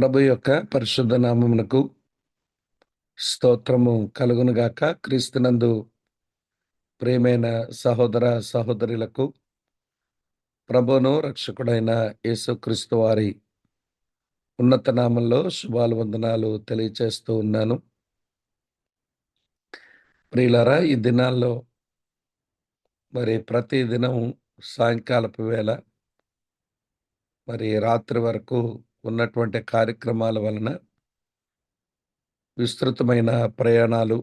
ప్రభు యొక్క పరిశుద్ధ నామమునకు స్తోత్రము కలుగునుగాక. క్రీస్తునందు ప్రియమైన సహోదర సహోదరులకు ప్రభువును రక్షకుడైన యేసుక్రీస్తు వారి ఉన్నత నామంలో శుభాలు వందనాలు తెలియచేస్తూ ఉన్నాను. ప్రియులారా, ఈ దినాల్లో ప్రతి దినం సాయంకాలపు వేళ రాత్రి వరకు ఉన్నటువంటి కార్యక్రమాల వలన విస్తృతమైన ప్రయాణాలు,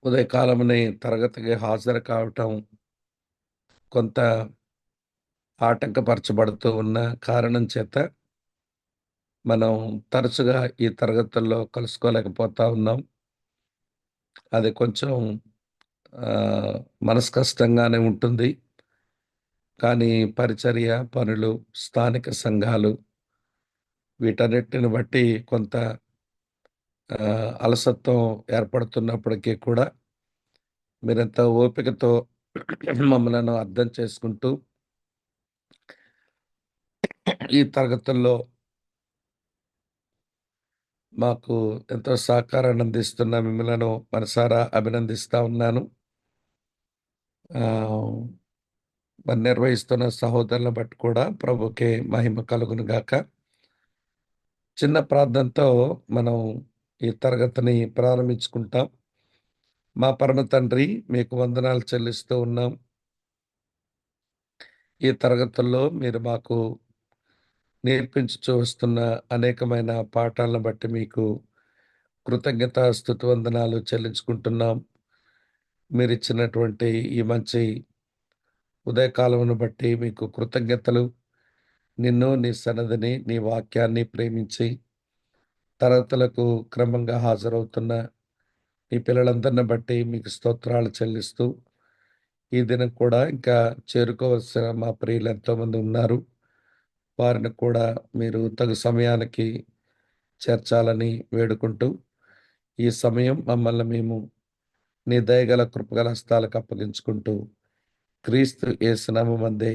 ఉదయకాలమునే తరగతికి హాజరు కావటం కొంత ఆటంకపరచబడుతూ ఉన్న కారణం చేత మనం తరచుగా ఈ తరగతుల్లో కలుసుకోలేకపోతా ఉన్నాం. అది కొంచెం మనసు కష్టంగానే ఉంటుంది. కానీ పరిచర్య, పనులు, స్థానిక సంఘాలు వీటన్నిటిని బట్టి కొంత అలసత్వం ఏర్పడుతున్నప్పటికీ కూడా మీరెంత ఓపికతో మమ్మలను అర్థం చేసుకుంటూ ఈ తరగతుల్లో మాకు ఎంతో సహకారాన్ని అందిస్తున్న మిమ్మలను మనసారా అభినందిస్తా ఉన్నాను. నిర్వహిస్తున్న సహోదరులను బట్టి కూడా ప్రభుకే మహిమ కలుగును గాక. చిన్న ప్రార్థనతో మనం ఈ తరగతిని ప్రారంభించుకుంటాం. మా పరమ తండ్రి, మీకు వందనాలు చెల్లిస్తూ ఉన్నాం. ఈ తరగతుల్లో మీరు మాకు నేర్పించుచూ వస్తున్న అనేకమైన పాఠాలను బట్టి మీకు కృతజ్ఞత స్తుతి వందనాలు చెల్లించుకుంటున్నాం. మీరిచ్చినటువంటి ఈ మంచి ఉదయకాలమును బట్టి మీకు కృతజ్ఞతలు. నిన్ను, నీ సన్నిధిని, నీ వాక్యాన్ని ప్రేమించి తరగతులకు క్రమంగా హాజరవుతున్న ఈ పిల్లలందరిని బట్టి మీకు స్తోత్రాలు చెల్లిస్తూ, ఈ దినం కూడా ఇంకా చేరుకోవలసిన మా ప్రియులు ఎంతోమంది ఉన్నారు. వారిని కూడా మీరు తగు సమయానికి చేర్చాలని వేడుకుంటూ, ఈ సమయం మమ్మల్ని మేము నీ దయగల కృపగల హస్తాలకు అప్పగించుకుంటూ, క్రీస్తు యేసు నామమునందే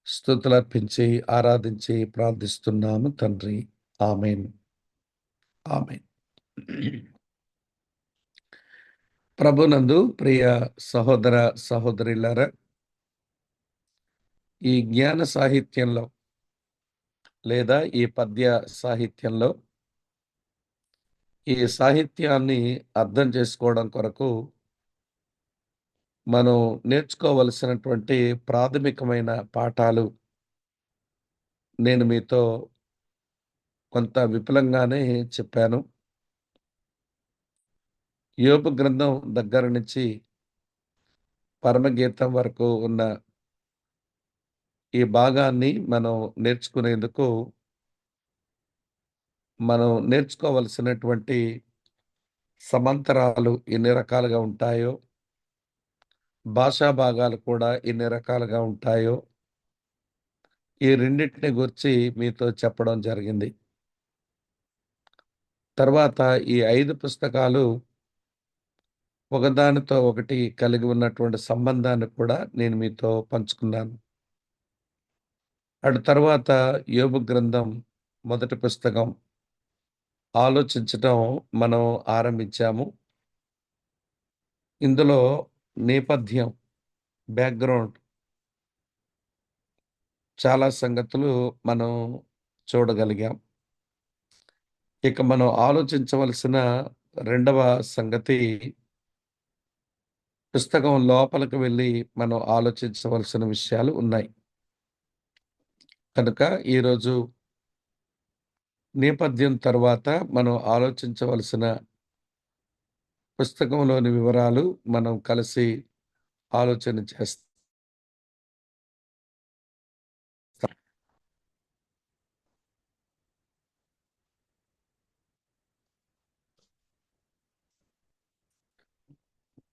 స్తుతులర్పించి ఆరాధించి ప్రార్థిస్తున్నాము తండ్రి. ఆమేన్. ఆమేన్. ప్రభునందు ప్రియ సహోదర సహోదరులారా, ఈ జ్ఞాన సాహిత్యంలో లేదా ఈ పద్య సాహిత్యంలో ఈ సాహిత్యాన్ని అర్థం చేసుకోవడం కొరకు మనం నేర్చుకోవలసినటువంటి ప్రాథమికమైన పాఠాలు నేను మీతో కొంత విపులంగానే చెప్పాను. యోబు గ్రంథం దగ్గర నుంచి పరమగీతం వరకు ఉన్న ఈ భాగాన్ని మనం నేర్చుకునేందుకు మనం నేర్చుకోవలసినటువంటి సమాంతరాలు ఎన్ని రకాలుగా ఉంటాయో, భాషా భాగాలు కూడా ఎన్ని రకాలుగా ఉంటాయో, ఈ రెండింటిని గురించి మీతో చెప్పడం జరిగింది. తర్వాత ఈ 5 పుస్తకాలు ఒకదానితో ఒకటి కలిగి ఉన్నటువంటి సంబంధాన్ని కూడా నేను మీతో పంచుకున్నాను. అటు తర్వాత యోబు గ్రంథం మొదటి పుస్తకం ఆలోచించటం మనం ఆరంభించాము. ఇందులో నేపథ్యం, బ్యాక్‌గ్రౌండ్ చాలా సంగతులు మనం చూడగలిగాం. ఇక మనం ఆలోచించవలసిన రెండవ సంగతి, పుస్తకం లోపలికి వెళ్ళి మనం ఆలోచించవలసిన విషయాలు ఉన్నాయి. కనుక ఈరోజు నేపథ్యం తర్వాత మనం ఆలోచించవలసిన పుస్తకంలోని వివరాలు మనం కలిసి ఆలోచన చేస్తాం.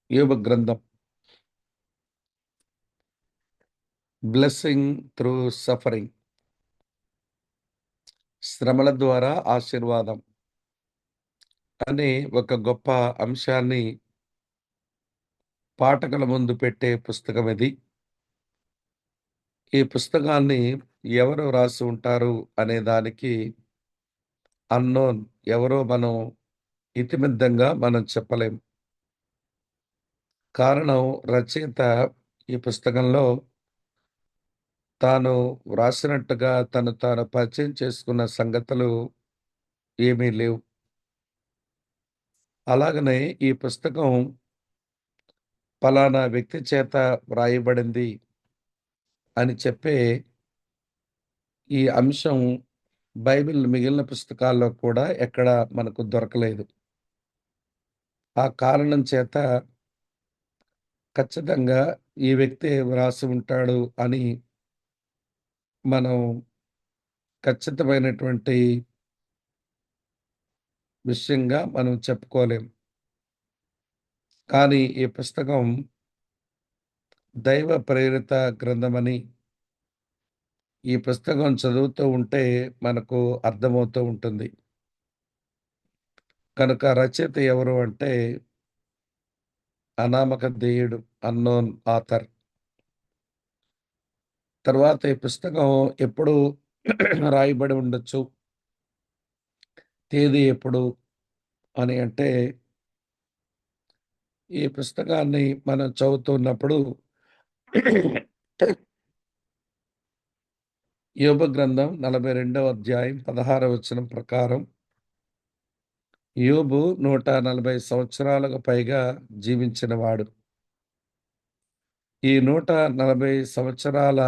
యోబు గ్రంథం, బ్లెస్సింగ్ త్రూ సఫరింగ్, శ్రమల ద్వారా ఆశీర్వాదం అనే ఒక గొప్ప అంశాన్ని పాఠకుల ముందు పెట్టే పుస్తకం ఇది. ఈ పుస్తకాన్ని ఎవరు రాసి ఉంటారు అనే దానికి అన్నోన్ ఎవరో మనం ఇతిమిద్ధంగా మనం చెప్పలేం. కారణం రచయిత ఈ పుస్తకంలో తాను వ్రాసినట్టుగా తను తాను పరిచయం చేసుకున్న సంగతులు ఏమీ లేవు. అలాగనే ఈ పుస్తకం పలానా వ్యక్తి చేత వ్రాయబడింది అని చెప్పే ఈ అంశం బైబిల్ మిగిలిన పుస్తకాల్లో కూడా ఎక్కడ మనకు దొరకలేదు. ఆ కారణం చేత ఖచ్చితంగా ఈ వ్యక్తే వ్రాసి ఉంటాడు అని మనం ఖచ్చితమైనటువంటి విషయంగా మనం చెప్పుకోలేం. కానీ ఈ పుస్తకం దైవ ప్రేరిత గ్రంథమని ఈ పుస్తకం చదువుతూ ఉంటే మనకు అర్థమవుతూ ఉంటుంది. కనుక రచయిత ఎవరు అంటే అనామక ధేయుడు, అన్నోన్ ఆథర్. తర్వాత ఈ పుస్తకం ఎప్పుడు రాయబడి ఉండొచ్చు, తేదీ ఎప్పుడు అని అంటే ఈ పుస్తకాన్ని మనం చదువుతున్నప్పుడు యోబు గ్రంథం 42వ అధ్యాయం 16వ వచనం ప్రకారం యోబు 140 సంవత్సరాలకు పైగా జీవించినవాడు. ఈ 140 సంవత్సరాల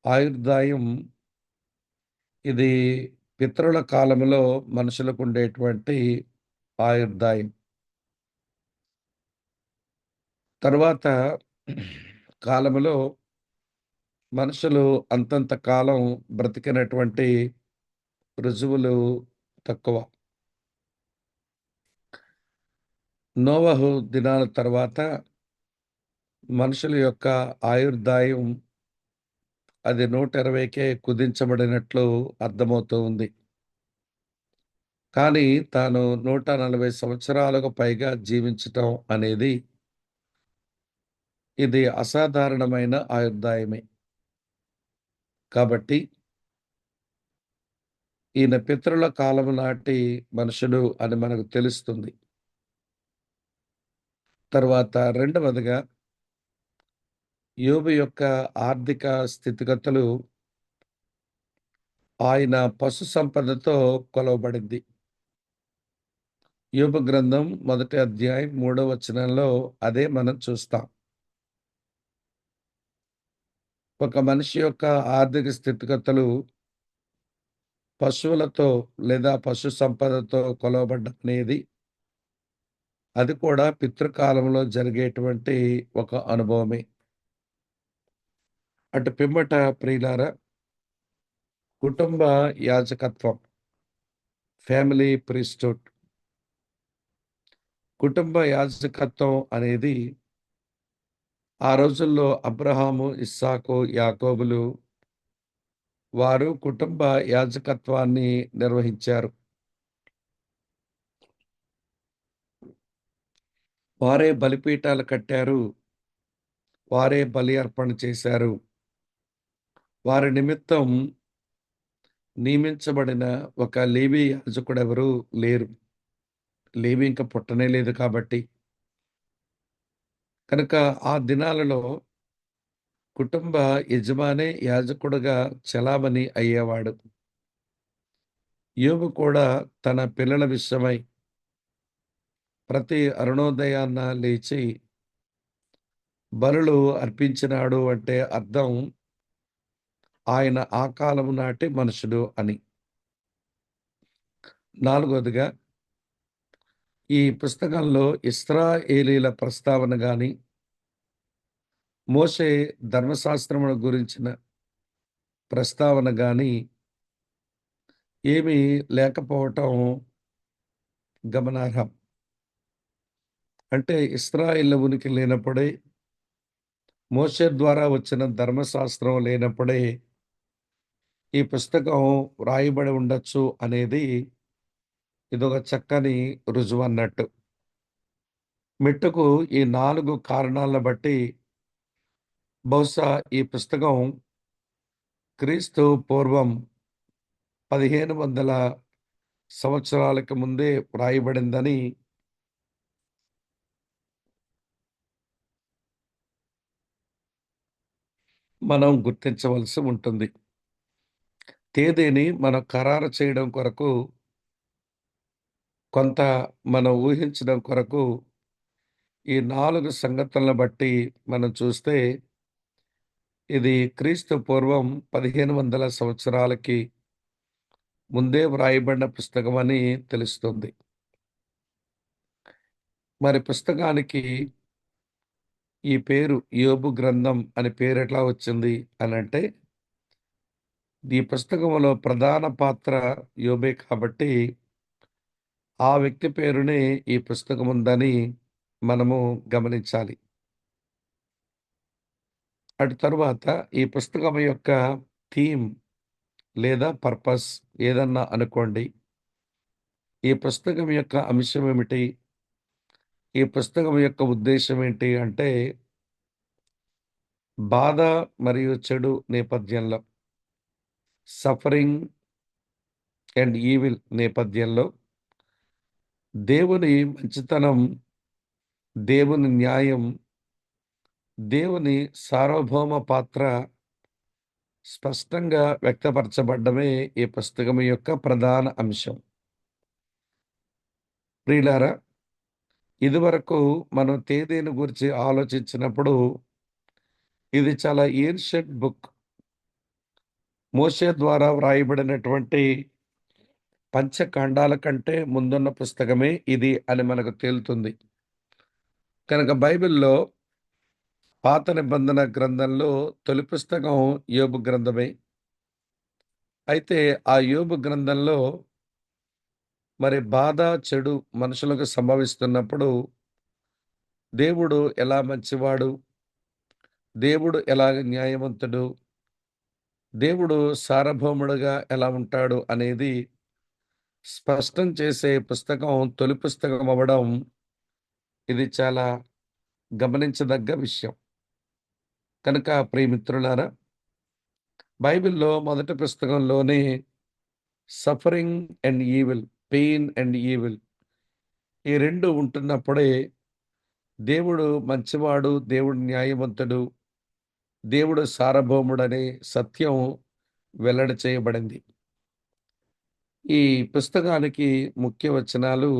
ఆయుర్దాయం ఇది పితరుల కాలంలో మనుషులకుండేటువంటి ఆయుర్దాయం. తరువాత కాలములో మనుషులు అంతంత కాలం బ్రతికినటువంటి రుజువులు తక్కువ. నోవహు దినాల తర్వాత మనుషుల యొక్క ఆయుర్దాయం అది 120కే కుదించబడినట్లు అర్థమవుతూ ఉంది. కానీ తాను 140 సంవత్సరాలకు పైగా జీవించటం అనేది ఇది అసాధారణమైన ఆయుర్దాయమే. కాబట్టి ఈయన పితరుల కాలము నాటి మనుషుడు అని మనకు తెలుస్తుంది. తర్వాత రెండవదిగా యోబు యొక్క ఆర్థిక స్థితిగతులు ఆయన పశు సంపదతో కొలవబడింది. యోబు గ్రంథం 1 అధ్యాయం 3వ వచనంలో అదే మనం చూస్తాం. ఒక మనిషి యొక్క ఆర్థిక స్థితిగతులు పశువులతో లేదా పశు సంపదతో కొలవబడ్డం అనేది అది కూడా పితృకాలంలో జరిగేటువంటి ఒక అనుభవమే. అటు పిమ్మట ప్రియులారా కుటుంబ యాజకత్వం, ఫ్యామిలీ ప్రీస్ట్‌హుడ్. కుటుంబ యాజకత్వం అనేది ఆ రోజుల్లో అబ్రహాము, ఇస్సాకు, యాకోబులు వారు కుటుంబ యాజకత్వాన్ని నిర్వహించారు. వారే బలిపీఠాలు కట్టారు. వారే బలి అర్పణ చేశారు. వారి నిమిత్తం నియమించబడిన ఒక లేవీ యాజకుడెవరు లేరు. లేవి ఇంక పుట్టనే లేదు కాబట్టి. కనుక ఆ దినాలలో కుటుంబ యజమానే యాజకుడుగా చెలామణి అయ్యేవాడు. యోబు కూడా తన పిల్లల విషయమై ప్రతి అరుణోదయాన్న లేచి బలులు అర్పించినాడు అంటే అర్థం ఆయన ఆ కాలము నాటి మనుషుడు అని. నాలుగోదిగా ఈ పుస్తకంలో ఇశ్రాయేలీల ప్రస్తావన గాని, మోషే ధర్మశాస్త్రముల గురించిన ప్రస్తావన గాని ఏమీ లేకపోవటం గమనార్హం. అంటే ఇశ్రాయేళ్ల ఉనికి లేనప్పుడే, మోషే ద్వారా వచ్చిన ధర్మశాస్త్రం లేనప్పుడే ఈ పుస్తకం వ్రాయబడి ఉండొచ్చు అనేది ఇదొక చక్కని రుజువన్నట్టు. మెట్టుకు ఈ 4 కారణాలను బట్టి బహుశా ఈ పుస్తకం క్రీస్తు పూర్వం 1500 సంవత్సరాలకు ముందే వ్రాయబడిందని మనం గుర్తించవలసి ఉంటుంది. తేదీని మనం ఖరారు చేయడం కొరకు, కొంత మనం ఊహించడం కొరకు ఈ 4 సంగతులను బట్టి మనం చూస్తే, ఇది క్రీస్తు పూర్వం 1500 సంవత్సరాలకి ముందే వ్రాయబడిన పుస్తకమని తెలుస్తుంది. మరి పుస్తకానికి ఈ పేరు 'యోబు గ్రంథం' అని పేరెట్లా వచ్చింది అనంటే, ఈ పుస్తకంలో ప్రధాన పాత్ర యోబే కాబట్టి, ఆ వ్యక్తి పేరునే ఈ పుస్తకముందని మనము గమనించాలి. అటు తరువాత ఈ పుస్తకం యొక్క థీమ్ లేదా పర్పస్ ఏదన్నా అనుకోండి. ఈ పుస్తకం యొక్క అంశం ఏమిటి? ఈ పుస్తకం యొక్క ఉద్దేశ్యం ఏంటి అంటే, బాధ మరియు చెడు నేపథ్యంలో, సఫరింగ్ అండ్ ఈవిల్ నేపథ్యంలో దేవుని మంచితనం, దేవుని న్యాయం, దేవుని సార్వభౌమ పాత్ర స్పష్టంగా వ్యక్తపరచబడ్డమే ఈ పుస్తకం యొక్క ప్రధాన అంశం. ప్రియులారా, ఇదివరకు మనం తేదీని గురించి ఆలోచించినప్పుడు ఇది చాలా ఏన్షియంట్ బుక్. మోషే ద్వారా వ్రాయబడినటువంటి పంచకాండాల కంటే ముందున్న పుస్తకమే ఇది అని మనకు తేలుతుంది. కనుక బైబిల్‌లో పాత నిబంధన గ్రంథంలో తొలి పుస్తకం యోబు గ్రంథమే. అయితే ఆ యోబు గ్రంథంలో మరి బాధ, చెడు మనుషులకు సంభవిస్తున్నప్పుడు దేవుడు ఎలా మంచివాడు, దేవుడు ఎలాగ న్యాయవంతుడు, దేవుడు సార్వభౌముడుగా ఎలా ఉంటాడు అనేది స్పష్టం చేసే పుస్తకం తొలి పుస్తకం అవ్వడం ఇది చాలా గమనించదగ్గ విషయం. కనుక ప్రియమిత్రులారా, బైబిల్‌లో మొదటి పుస్తకంలోనే suffering and evil, pain and evil ఈ 2 ఉంటున్నప్పుడే దేవుడు మంచివాడు, దేవుడు న్యాయవంతుడు, దేవుడు సార్వభౌముడనే సత్యం వెల్లడి చేయబడింది. ఈ పుస్తకానికి ముఖ్య వచనాలు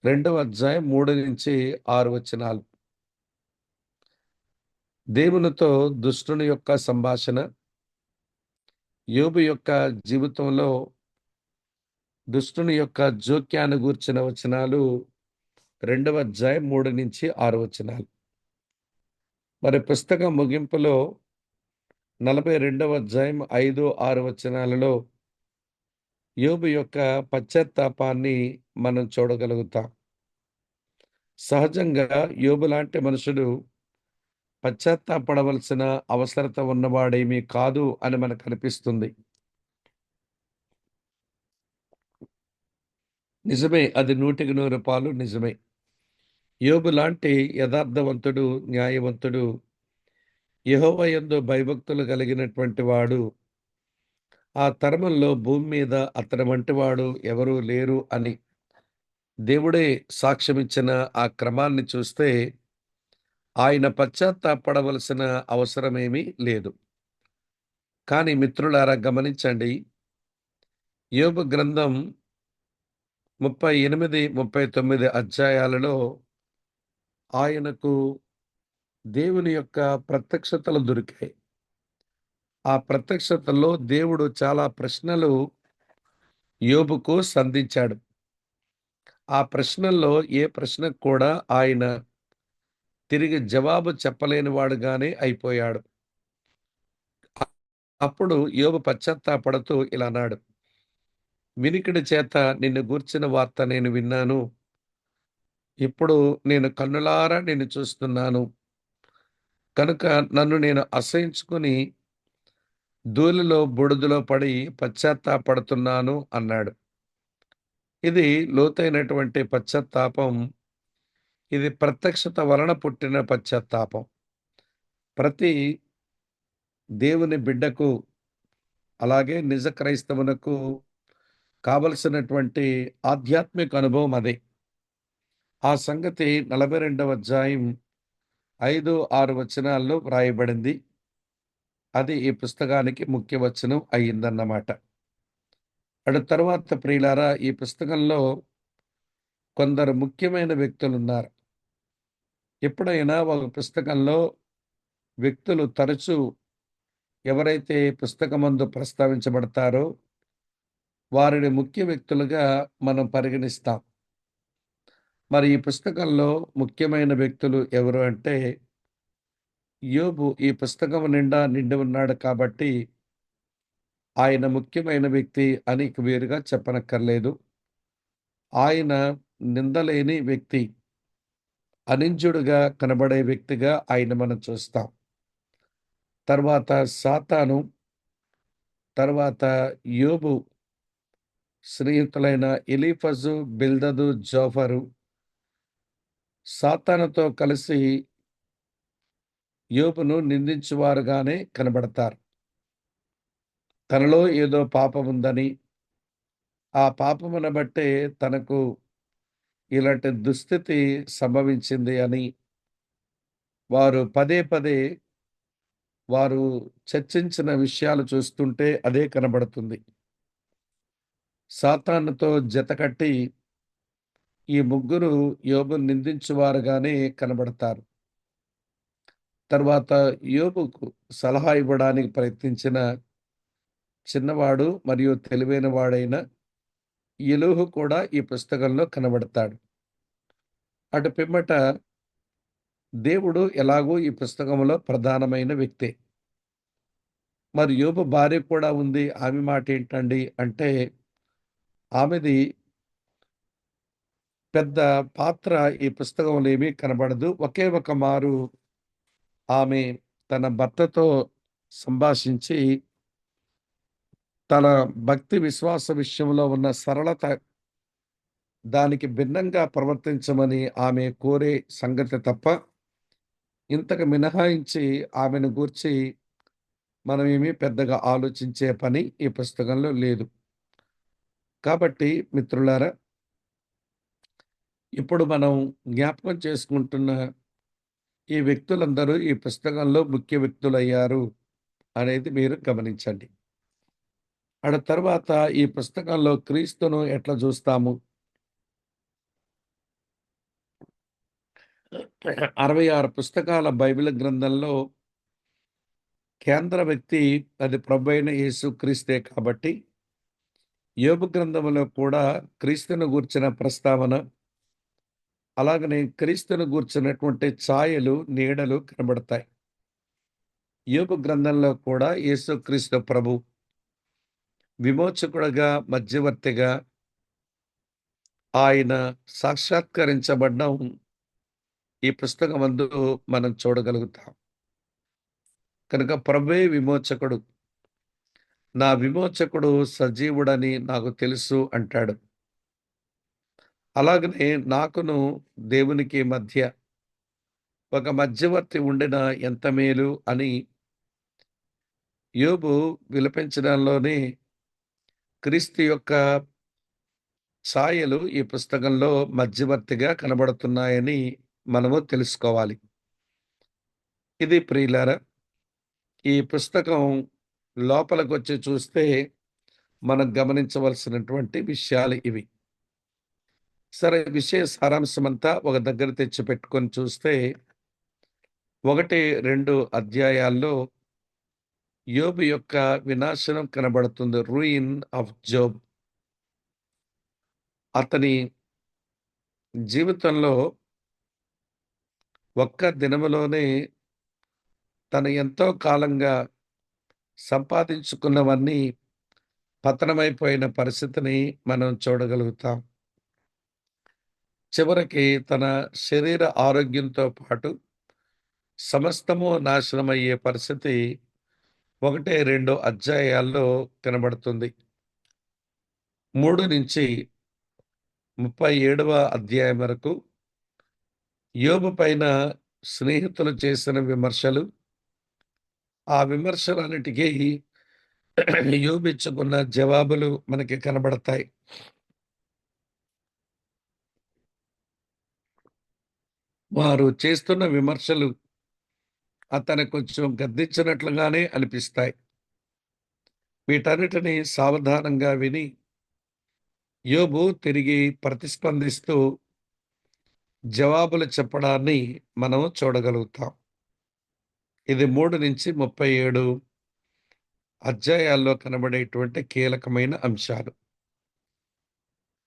2వ అధ్యాయం 3-6 వచనాలు. దేవునితో దుష్టుని యొక్క సంభాషణ, యోబు యొక్క జీవితంలో దుష్టుని యొక్క జోక్యాన్ని గూర్చిన వచనాలు 2వ అధ్యాయం 3-6 వచనాలు. మరి పుస్తకం ముగింపులో 42వ అధ్యాయం 5, 6 వచనాలలో యోబు యొక్క పశ్చాత్తాపాన్ని మనం చూడగలుగుతాం. సహజంగా యోబు లాంటి మనుషుడు పశ్చాత్తాపడవలసిన అవసరత ఉన్నవాడేమీ కాదు అని మనకనిపిస్తుంది. నిజమే. అది 100% నిజమే. యోబు లాంటి యథార్థవంతుడు, న్యాయవంతుడు, యెహోవా యందు భయభక్తులు కలిగినటువంటి వాడు, ఆ తరములో భూమి మీద అతని వంటివాడు ఎవరూ లేరు అని దేవుడే సాక్ష్యమిచ్చిన ఆ క్రమాన్ని చూస్తే, ఆయన పశ్చాత్తాపడవలసిన అవసరమేమీ లేదు. కానీ మిత్రులారా గమనించండి, యోబు గ్రంథం 38, 39 అధ్యాయాలలో ఆయనకు దేవుని యొక్క ప్రత్యక్షతలు దొరికాయి. ఆ ప్రత్యక్షతల్లో దేవుడు చాలా ప్రశ్నలు యోబుకు సంధించాడు. ఆ ప్రశ్నల్లో ఏ ప్రశ్నకు కూడా ఆయన తిరిగి జవాబు చెప్పలేని వాడుగానే అయిపోయాడు. అప్పుడు యోబు పశ్చాత్తాపడుతూ ఇలా అన్నాడు, వినికిడి చేత నిన్ను గూర్చిన వార్త నేను విన్నాను. ఇప్పుడు నేను కన్నులారా నిన్ను చూస్తున్నాను. కనుక నన్ను నేను అసహించుకొని ధూళిలో బూడిదలో పడి పశ్చాత్తాపడుతున్నాను అన్నాడు. ఇది లోతైనటువంటి పశ్చాత్తాపం. ఇది ప్రత్యక్షత వలన పుట్టిన పశ్చాత్తాపం. ప్రతి దేవుని బిడ్డకు, అలాగే నిజ క్రైస్తవునకు కావలసినటువంటి ఆధ్యాత్మిక అనుభవం అదే. ఆ సంగతి 42వ అధ్యాయం 5, 6 వచనాల్లో వ్రాయబడింది. అది ఈ పుస్తకానికి ముఖ్య వచనం అయిందన్నమాట. అటు తరువాత ప్రియులారా, ఈ పుస్తకంలో కొందరు ముఖ్యమైన వ్యక్తులున్నారు. ఎప్పుడైనా ఒక పుస్తకంలో వ్యక్తులు తరచూ ఎవరైతే పుస్తకమందు ప్రస్తావించబడతారో వారిని ముఖ్య వ్యక్తులుగా మనం పరిగణిస్తాం. మరి ఈ పుస్తకంలో ముఖ్యమైన వ్యక్తులు ఎవరు అంటే, యోబు ఈ పుస్తకం నిండా నిండి ఉన్నాడు కాబట్టి ఆయన ముఖ్యమైన వ్యక్తి అని ఇక వేరుగా చెప్పనక్కర్లేదు. ఆయన నిందలేని వ్యక్తి, అనింద్యుడుగా కనబడే వ్యక్తిగా ఆయన మనం చూస్తాం. తర్వాత సాతాను, తర్వాత యోబు స్నేహితులైన ఎలీఫజు, బిల్దదు, జోఫరు సాతానుతో కలిసి యోబును నిందించువారుగానే కనబడతారు. తనలో ఏదో పాపముందని, ఆ పాపమును బట్టే తనకు ఇలాంటి దుస్థితి సంభవించింది అని వారు పదే పదే వారు చర్చించిన విషయాలు చూస్తుంటే అదే కనబడుతుంది. సాతానుతో జతకట్టి ఈ ముగ్గురు యోబును నిందించువారుగానే కనబడతారు. తర్వాత యోబుకు సలహా ఇవ్వడానికి ప్రయత్నించిన చిన్నవాడు మరియు తెలివైన వాడైన ఎలీహు కూడా ఈ పుస్తకంలో కనబడతాడు. అటు పిమ్మట దేవుడు ఎలాగో ఈ పుస్తకంలో ప్రధానమైన వ్యక్తే. మరి యోబు భార్య కూడా ఉంది. ఆమె మాట ఏంటండి అంటే, ఆమెది పెద్ద పాత్ర ఈ పుస్తకంలో ఏమీ కనబడదు. ఒకే ఒక మారు ఆమె తన భర్తతో సంభాషించి, తన భక్తి విశ్వాస విషయంలో ఉన్న సరళత దానికి భిన్నంగా ప్రవర్తించమని ఆమె కోరే సంగతి తప్ప, ఇంతకు మినహాయించి ఆమెను గూర్చి మనమేమి పెద్దగా ఆలోచించే పని ఈ పుస్తకంలో లేదు. కాబట్టి మిత్రులారా, ఇప్పుడు మనం జ్ఞాపకం చేసుకుంటున్న ఈ వ్యక్తులందరూ ఈ పుస్తకంలో ముఖ్య వ్యక్తులయ్యారు అనేది మీరు గమనించండి. తర్వాత ఈ పుస్తకంలో క్రీస్తును ఎట్లా చూస్తాము? 66 పుస్తకాల బైబిల్ గ్రంథంలో కేంద్ర వ్యక్తి అది ప్రభైన యేసుక్రీస్తే కాబట్టి, యోబు గ్రంథంలో కూడా క్రీస్తును గూర్చిన ప్రస్తావన, అలాగనే క్రీస్తును గూర్చినటువంటి ఛాయలు, నీడలు కనబడతాయి. యోబు గ్రంథంలో కూడా యేసుక్రీస్తు ప్రభు విమోచకుడుగా, మధ్యవర్తిగా ఆయన సాక్షాత్కరించబడడం ఈ పుస్తకమందు మనం చూడగలుగుతాం. కనుక ప్రభువే విమోచకుడు. నా విమోచకుడు సజీవుడని నాకు తెలుసు అంటాడు. అలాగనే నాకును దేవునికి మధ్య ఒక మధ్యవర్తి ఉండిన ఎంత మేలు అని యోబు విలపించడంలోనే క్రీస్తు యొక్క ఛాయలు ఈ పుస్తకంలో మధ్యవర్తిగా కనబడుతున్నాయని మనము తెలుసుకోవాలి. ఇది ప్రియులారా, ఈ పుస్తకం లోపలికొచ్చి చూస్తే మనం గమనించవలసినటువంటి విషయాలు ఇవి. సరే, విషయ సారాంశమంతా ఒక దగ్గర తెచ్చిపెట్టుకొని చూస్తే 1, 2 అధ్యాయాల్లో యోబు యొక్క వినాశనం కనబడుతుంది. Ruin of Job. అతని జీవితంలో ఒక్క దినములోనే తను ఎంతో కాలంగా సంపాదించుకున్నవన్నీ పతనమైపోయిన పరిస్థితిని మనం చూడగలుగుతాం. చివరికి తన శరీర ఆరోగ్యంతో పాటు సమస్తము నాశనమయ్యే పరిస్థితి 1, 2 అధ్యాయాల్లో కనబడుతుంది. 3-37వ అధ్యాయం వరకు యోబు పైన స్నేహితులు చేసిన విమర్శలు, ఆ విమర్శలన్నిటికీ యోబు ఇచ్చుకున్న జవాబులు మనకి కనబడతాయి. వారు చేస్తున్న విమర్శలు అతన్ని కొంచెం గద్దించినట్లుగానే అనిపిస్తాయి. వీటన్నిటిని సావధానంగా విని యోబు తిరిగి ప్రతిస్పందిస్తూ జవాబులు చెప్పడాన్ని మనం చూడగలుగుతాం. ఇది 3-37 అధ్యాయాల్లో కనబడేటువంటి కీలకమైన అంశాలు.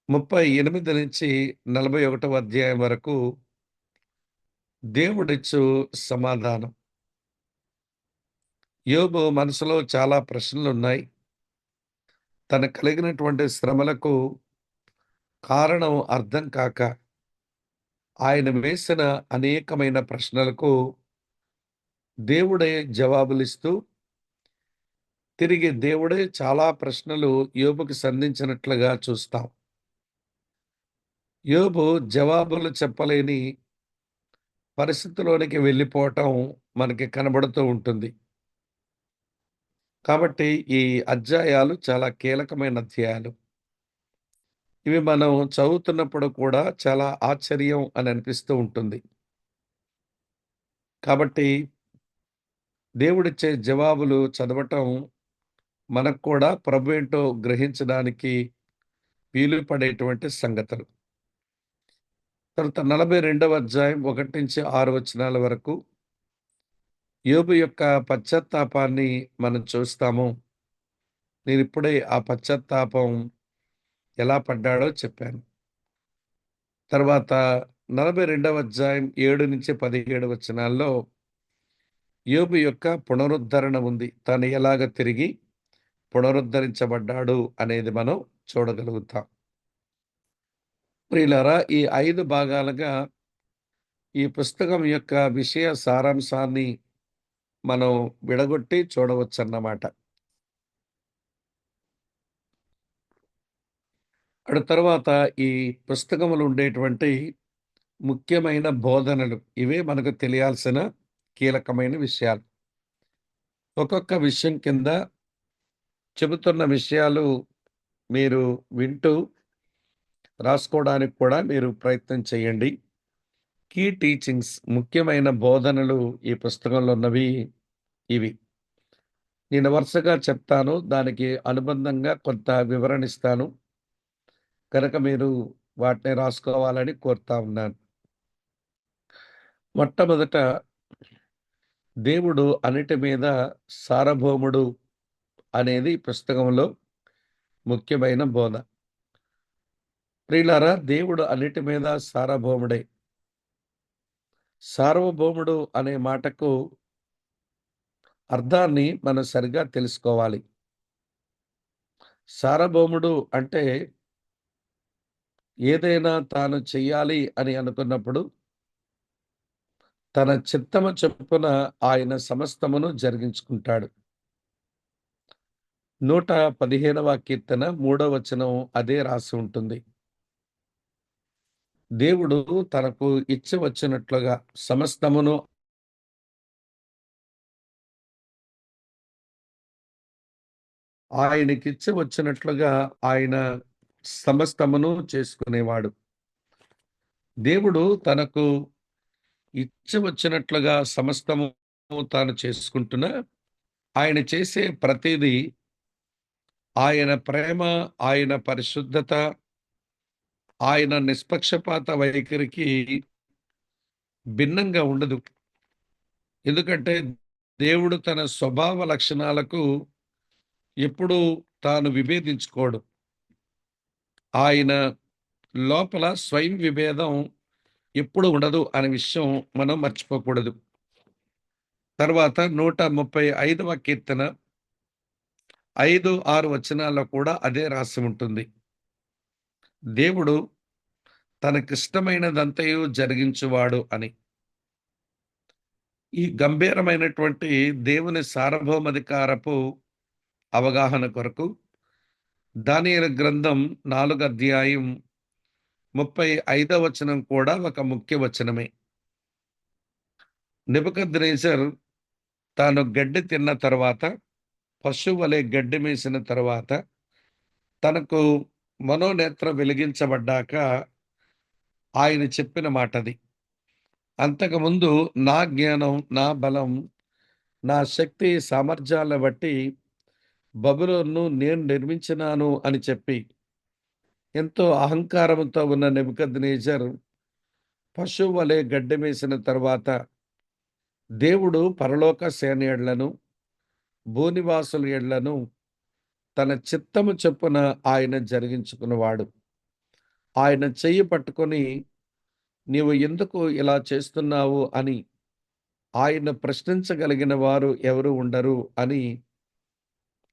38-41 అధ్యాయం వరకు దేవుడిచ్చు సమాధానం. యోబు మనసులో చాలా ప్రశ్నలున్నాయి. తనకు కలిగినటువంటి శ్రమలకు కారణం అర్థం కాక, ఆయన వేసిన అనేకమైన ప్రశ్నలకు దేవుడే జవాబులిస్తూ, తిరిగి దేవుడే చాలా ప్రశ్నలు యోబుకు సంధించినట్లుగా చూస్తాం. యోబు జవాబులు చెప్పలేని పరిస్థితిలోనికి వెళ్ళిపోవటం మనకి కనబడుతూ ఉంటుంది. కాబట్టి ఈ అధ్యాయాలు చాలా కీలకమైన అధ్యాయాలు. ఇవి మనం చదువుతున్నప్పుడు కూడా చాలా ఆశ్చర్యం అని అనిపిస్తూ ఉంటుంది. కాబట్టి దేవుడిచ్చే జవాబులు చదవటం మనకు కూడా ప్రభు ఏంటో గ్రహించడానికి వీలు పడేటువంటి సంగతులు. తర్వాత 42వ అధ్యాయం 1-6 వచనాల వరకు యోబు యొక్క పశ్చాత్తాపాన్ని మనం చూస్తాము. నేనిప్పుడే ఆ పశ్చాత్తాపం ఎలా పడ్డాడో చెప్పాను. తర్వాత 42వ అధ్యాయం 7-17 వచనాల్లో యోబు యొక్క పునరుద్ధరణ ఉంది. తను ఎలాగ తిరిగి పునరుద్ధరించబడ్డాడు అనేది మనం చూడగలుగుతాం. ప్రియులారా, ఈ 5 భాగాలుగా ఈ పుస్తకం యొక్క విషయ సారాంశాన్ని మనం విడగొట్టి చూడవచ్చన్నమాట. అటు తర్వాత ఈ పుస్తకములో ఉండేటువంటి ముఖ్యమైన బోధనలు ఇవే మనకు తెలియాల్సిన కీలకమైన విషయాలు. ఒక్కొక్క విషయం కింద చెబుతున్న విషయాలు మీరు వింటూ రాసుకోవడానికి కూడా మీరు ప్రయత్నం చేయండి. కీ టీచింగ్స్ ముఖ్యమైన బోధనలు ఈ పుస్తకంలో ఉన్నవి ఇవి. నేను వరుసగా చెప్తాను. దానికి అనుబంధంగా కొంత వివరణ ఇస్తాను. కనుక మీరు వాటిని రాసుకోవాలని కోరుతా ఉన్నాను. మొట్టమొదట దేవుడు అన్నిటి మీద సార్వభౌముడు అనేది ఈ పుస్తకంలో ముఖ్యమైన బోధ. ప్రియులారా, దేవుడు అన్నిటి మీద సార్వభౌముడే. సార్వభౌముడు అనే మాటకు అర్థాన్ని మనం సరిగ్గా తెలుసుకోవాలి. సార్వభౌముడు అంటే ఏదైనా తాను చెయ్యాలి అని అనుకున్నప్పుడు తన చిత్తము చొప్పున ఆయన సమస్తమును జరిగించుకుంటాడు. 115వ కీర్తన 3వ వచనం అదే రాసి ఉంటుంది. దేవుడు తనకు ఇచ్చి వచ్చినట్లుగా సమస్తమును ఆయనకిచ్చి వచ్చినట్లుగా ఆయన సమస్తమును చేసుకునేవాడు. దేవుడు తనకు ఇచ్చి వచ్చినట్లుగా సమస్తము తాను చేసుకుంటున్నా, ఆయన చేసే ప్రతిదీ ఆయన ప్రేమ, ఆయన పరిశుద్ధత, ఆయన నిష్పక్షపాత వైఖరికి భిన్నంగా ఉండదు. ఎందుకంటే దేవుడు తన స్వభావ లక్షణాలకు ఎప్పుడూ తాను విభేదించుకోడు. ఆయన లోపల స్వయం విభేదం ఎప్పుడు ఉండదు అనే విషయం మనం మర్చిపోకూడదు. తర్వాత 135వ కీర్తన 5, 6 వచనాల్లో కూడా అదే రాసి ఉంటుంది. దేవుడు తనకిష్టమైనదంతయు జరిగించువాడు అని. ఈ గంభీరమైనటువంటి దేవుని సార్వభౌమాధికారపు అవగాహన కొరకు దానియేలు గ్రంథం 4వ అధ్యాయం 35వ వచనం కూడా ఒక ముఖ్య వచనమే. నెబుకద్నెజర్ తాను గడ్డి తిన్న తర్వాత, పశువు వలె గడ్డి మేసిన తర్వాత, తనకు మనోనేత్రం వెలిగించబడ్డాక ఆయన చెప్పిన మాటది. అంతకుముందు నా జ్ఞానం, నా బలం, నా శక్తి సామర్థ్యాలను బట్టి బబులోనును నేను నిర్మించినాను అని చెప్పి, ఎంతో అహంకారంతో ఉన్న నెబుకద్నెజర్ పశువు వలె గడ్డి మేసిన తరువాత, దేవుడు పరలోక సేనయులను, భూనివాసుల ఎడలను తన చిత్తము చొప్పున ఆయన జరిగించుకున్నవాడు. ఆయన చెయ్యి పట్టుకొని, నీవు ఎందుకు ఇలా చేస్తున్నావు అని ఆయన్ను ప్రశ్నించగలిగిన వారు ఎవరు ఉండరు అని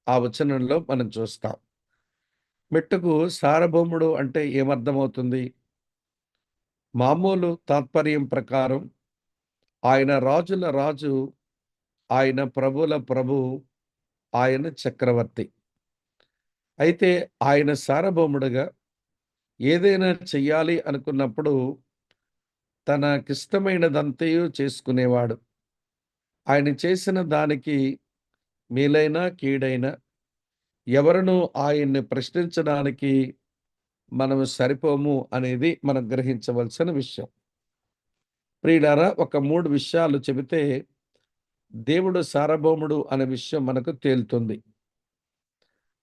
ఆ వచనంలో మనం చూస్తాం. మెట్టుకు సార్వభౌముడు అంటే ఏమర్థమవుతుంది? మామూలు తాత్పర్యం ప్రకారం ఆయన రాజుల రాజు, ఆయన ప్రభువుల ప్రభువు, ఆయన చక్రవర్తి. అయితే ఆయన సార్వభౌముడుగా ఏదైనా చెయ్యాలి అనుకున్నప్పుడు తనకిష్టమైనదంతయు చేసుకునేవాడు. ఆయన చేసిన దానికి మేలైనా, కీడైనా ఎవరును ఆయన్ని ప్రశ్నించడానికి మనము సరిపోము అనేది మనం గ్రహించవలసిన విషయం. ప్రియులారా, ఒక 3 విషయాలు చెబితే దేవుడు సార్వభౌముడు అనే విషయం మనకు తేలుతుంది.